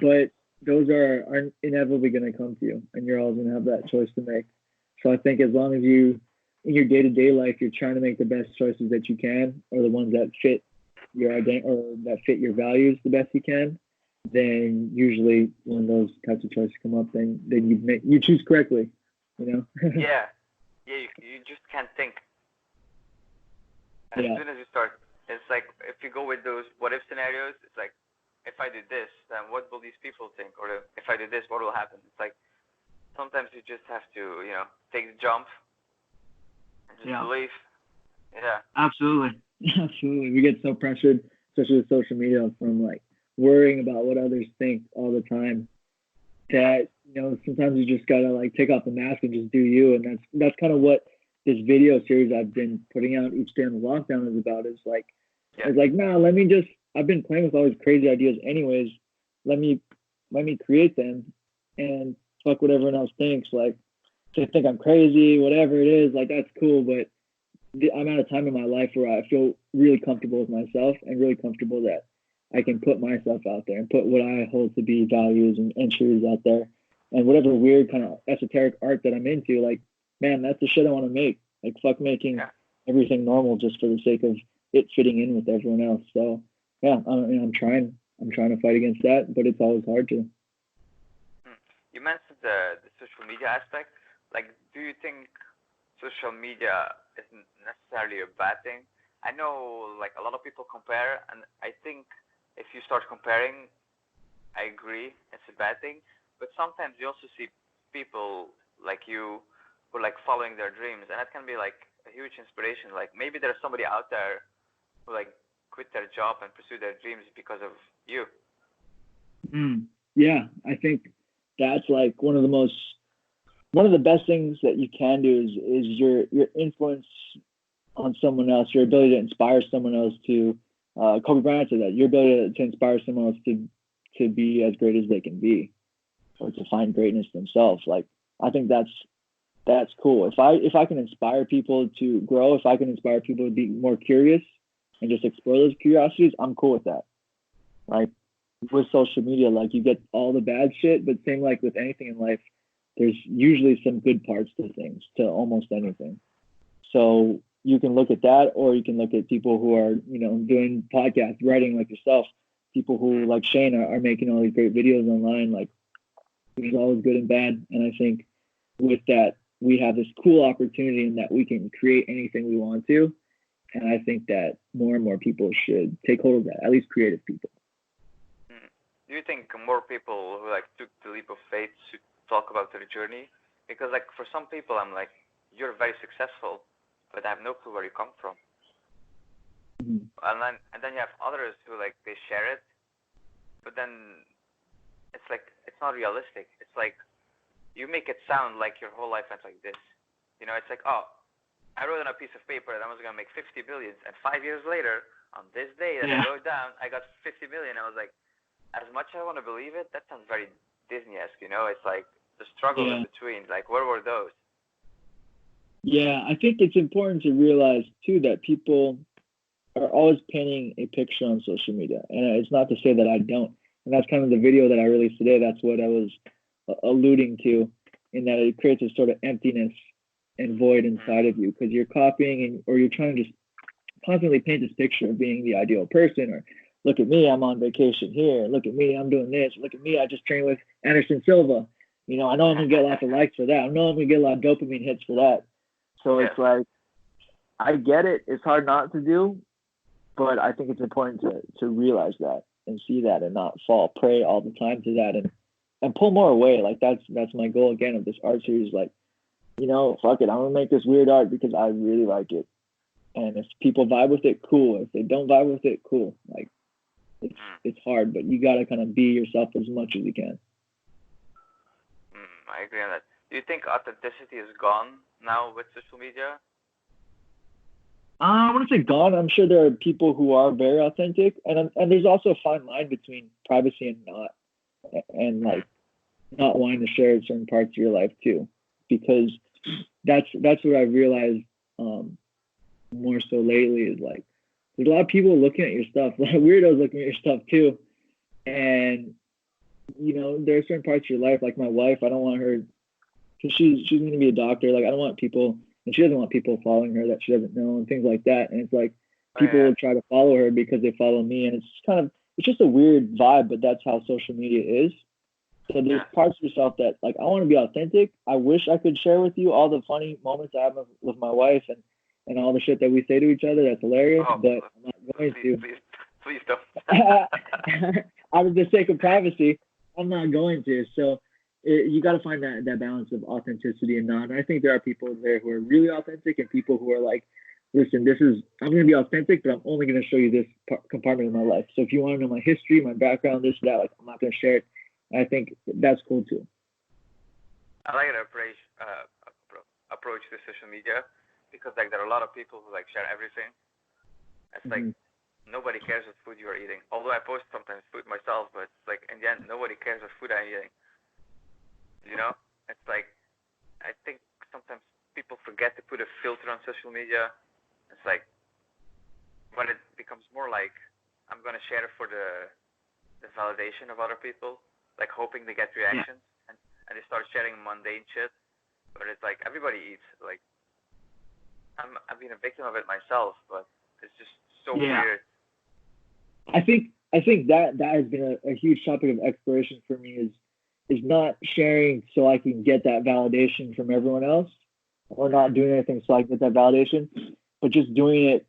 but those are inevitably going to come to you, and you're always going to have that choice to make. So I think as long as you, in your day-to-day life, you're trying to make the best choices that you can, or the ones that fit your identity or that fit your values the best you can, then usually when those types of choices come up, then you choose correctly, Yeah. You just can't think. As soon as you start, it's like if you go with those what-if scenarios, it's like, if I do this, then what will these people think? Or if I do this, what will happen? It's like sometimes you just have to, take the jump and just believe. Yeah. Absolutely. We get so pressured, especially with social media, from like worrying about what others think all the time, that sometimes you just gotta like take off the mask and just do you. And that's kind of what this video series I've been putting out each day in the lockdown is about. It's like, I've been playing with all these crazy ideas anyways. Let me create them, and fuck what everyone else thinks. Like, they think I'm crazy, whatever it is, like that's cool. But I'm at a time in my life where I feel really comfortable with myself, and really comfortable that I can put myself out there and put what I hold to be values and truths out there. And whatever weird kind of esoteric art that I'm into, like, man, that's the shit I want to make. Like, fuck making everything normal just for the sake of it fitting in with everyone else. So yeah, I'm trying to fight against that, but it's always hard to. You mentioned the social media aspect. Like, do you think social media isn't necessarily a bad thing? I know, like, a lot of people compare, and I think if you start comparing, I agree, it's a bad thing. But sometimes you also see people like you who are like following their dreams, and that can be like a huge inspiration. Like, maybe there's somebody out there who like quit their job and pursue their dreams because of you. Yeah, I think that's like one of the best things that you can do is your influence on someone else, your ability to inspire someone else to, Kobe Bryant said that, your ability to inspire someone else to be as great as they can be, or to find greatness themselves. Like, I think that's cool. If I can inspire people to grow, if I can inspire people to be more curious and just explore those curiosities, I'm cool with that. Like, with social media, like, you get all the bad shit, but same like with anything in life, there's usually some good parts to things, to almost anything. So you can look at that, or you can look at people who are, doing podcasts, writing like yourself, people who like Shane are making all these great videos online. Like, there's always good and bad. And I think with that, we have this cool opportunity in that we can create anything we want to. And I think that more and more people should take hold of that, at least creative people. Do you think more people who like took the leap of faith should talk about their journey? Because like for some people, I'm like, you're very successful, but I have no clue where you come from. And then you have others who like they share it, but then it's like it's not realistic. It's like you make it sound like your whole life went like this. It's like, oh, I wrote on a piece of paper that I was gonna make 50 billion, and 5 years later, on this day that I wrote down, I got 50 million. I was like, as much as I want to believe it, that sounds very Disney-esque. It's like the struggles in between. Like, where were those? Yeah, I think it's important to realize too that people are always painting a picture on social media, and it's not to say that I don't. And that's kind of the video that I released today. That's what I was alluding to, in that it creates a sort of emptiness and void inside of you, because you're copying or you're trying to just constantly paint this picture of being the ideal person, or look at me, I'm on vacation here. Look at me, I'm doing this. Look at me, I just trained with Anderson Silva. You know, I know I'm gonna get lots of likes for that. I know I'm gonna get a lot of dopamine hits for that. So it's like, I get it. It's hard not to do, but I think it's important to realize that and see that and not fall prey all the time to that and pull more away. Like that's my goal again of this art series. Like, you know, fuck it, I'm gonna make this weird art because I really like it. And if people vibe with it, cool. If they don't vibe with it, cool. Like it's hard, but you gotta kind of be yourself as much as you can. I agree on that. Do you think authenticity is gone now with social media? I wouldn't say gone. I'm sure there are people who are very authentic, and there's also a fine line between privacy and not, and like not wanting to share certain parts of your life too, because that's what I realized more so lately is like there's a lot of people looking at your stuff, a lot of weirdos looking at your stuff too, and you know there are certain parts of your life, like my wife, I don't want her, because she's going to be a doctor, like I don't want people. And she doesn't want people following her that she doesn't know and things like that. And it's like people will try to follow her because they follow me. And it's just a weird vibe, but that's how social media is. So there's parts of yourself that like, I want to be authentic. I wish I could share with you all the funny moments I have with my wife and all the shit that we say to each other. That's hilarious, but I'm not going to. Please don't. Out of the sake of privacy, I'm not going to. So you got to find that balance of authenticity and not. And I think there are people there who are really authentic and people who are like, listen, I'm going to be authentic, but I'm only going to show you this compartment of my life. So if you want to know my history, my background, this, that, like I'm not going to share it. And I think that's cool too. I like to approach the social media because like there are a lot of people who like share everything. It's like nobody cares what food you are eating. Although I post sometimes food myself, but it's like in the end nobody cares what food I'm eating. You know, it's like I think sometimes people forget to put a filter on social media. It's like when it becomes more like I'm gonna share it for the validation of other people, like hoping they get reactions, and they start sharing mundane shit. But it's like everybody eats. Like I've been a victim of it myself, but it's just so weird. I think that has been a huge topic of exploration for me is not sharing so I can get that validation from everyone else, or not doing anything so I can get that validation, but just doing it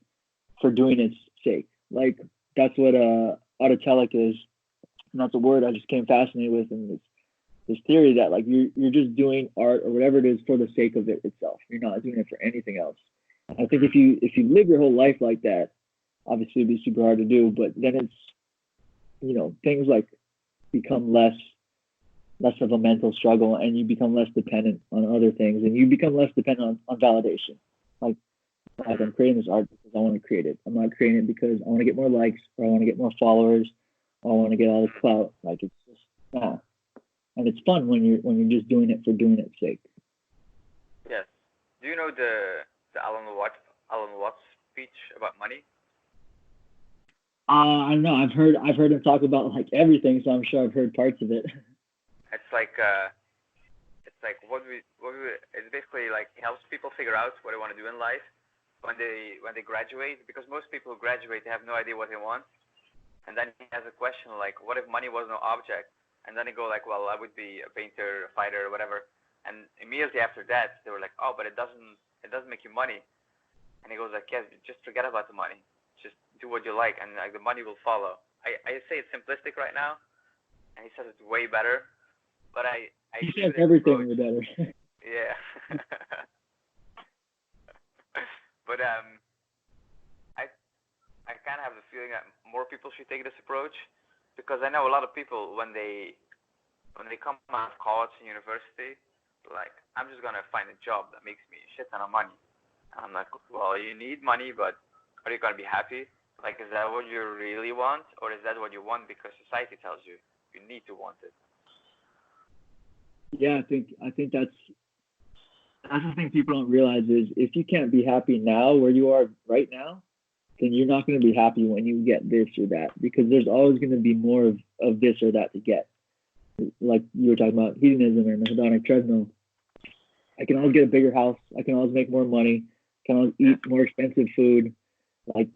for doing its sake. Like that's what autotelic is, and that's a word I just became fascinated with, and this theory that like you're just doing art or whatever it is for the sake of it itself. You're not doing it for anything else. I think if you live your whole life like that, obviously it'd be super hard to do, but then it's, you know, things like become less of a mental struggle, and you become less dependent on other things, and you become less dependent on validation. Like I'm creating this art because I want to create it. I'm not creating it because I want to get more likes or I want to get more followers or I want to get all the clout. Like it's just and it's fun when you're just doing it for doing its sake. Yes. Do you know the Alan Watts speech about money? I don't know. I've heard him talk about like everything, so I'm sure I've heard parts of it. It's like it's basically like he helps people figure out what they want to do in life when they graduate, because most people who graduate, they have no idea what they want. And then he has a question like, what if money was no object? And then they go like, well, I would be a painter, a fighter, or whatever. And immediately after that, they were like, oh, but it doesn't make you money. And he goes like, yes, just forget about the money. Just do what you like, and like the money will follow. I say it's simplistic right now, and he says it's way better. But he says everything way better. Yeah. But I kind of have the feeling that more people should take this approach, because I know a lot of people when they come out of college and university, like, I'm just gonna find a job that makes me a shit ton of money. And I'm like, well, you need money, but are you gonna be happy? Like, is that what you really want, or is that what you want because society tells you you need to want it? Yeah, I think that's the thing people don't realize is if you can't be happy now where you are right now, then you're not going to be happy when you get this or that, because there's always going to be more of this or that to get. Like you were talking about hedonism or the hedonic treadmill. I can always get a bigger house. I can always make more money. I can always eat more expensive food. Like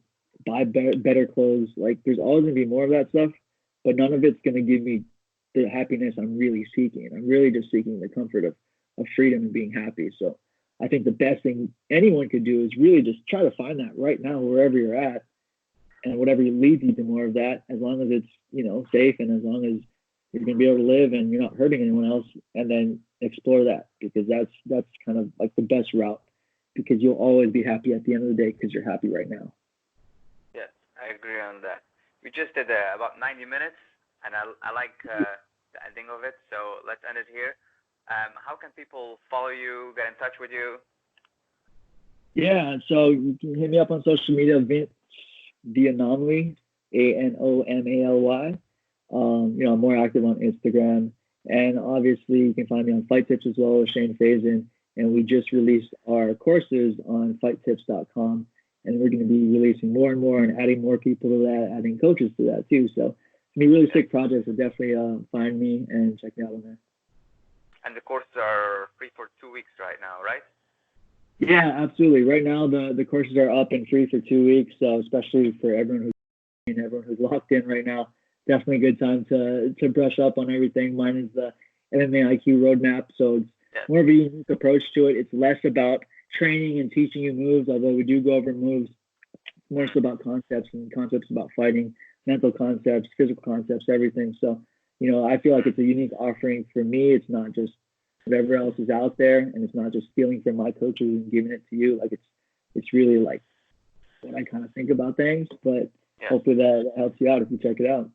buy better clothes. Like there's always gonna be more of that stuff, but none of it's gonna give me the happiness I'm really seeking. I'm really just seeking the comfort of freedom and being happy. So I think the best thing anyone could do is really just try to find that right now wherever you're at, and whatever leads you to more of that, as long as it's safe and as long as you're going to be able to live and you're not hurting anyone else, and then explore that, because that's kind of like the best route, because you'll always be happy at the end of the day because you're happy right now. Yes, I agree on that. We just did about 90 minutes, and I like the ending of it, so let's end it here. How can people follow you, get in touch with you? Yeah, so you can hit me up on social media, Vince The Anomaly, ANOMALY. I'm more active on Instagram, and obviously you can find me on Fight Tips as well as Shane Faison. And we just released our courses on fighttips.com, and we're going to be releasing more and more and adding more people to that, adding coaches to that too. So it's going to be really sick projects. So definitely find me and check me out on there. And the courses are free for 2 weeks right now, right? Yeah, absolutely. Right now the courses are up and free for 2 weeks. So especially for everyone who's locked in right now, definitely a good time to brush up on everything. Mine is the MMA IQ roadmap, so it's more of a unique approach to it. It's less about training and teaching you moves, although we do go over moves. More so about concepts about fighting, mental concepts, physical concepts, everything. So, I feel like it's a unique offering for me. It's not just whatever else is out there, and it's not just stealing from my coaches and giving it to you. Like it's really like what I kind of think about things, but hopefully that helps you out if you check it out.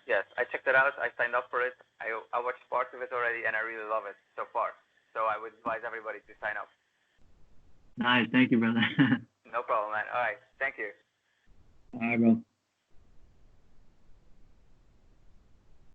Yes, I checked it out. I signed up for it. I watched parts of it already, and I really love it so far. So I would advise everybody to sign up. Nice. Thank you, brother. No problem, man. All right. Thank you. All right, bro.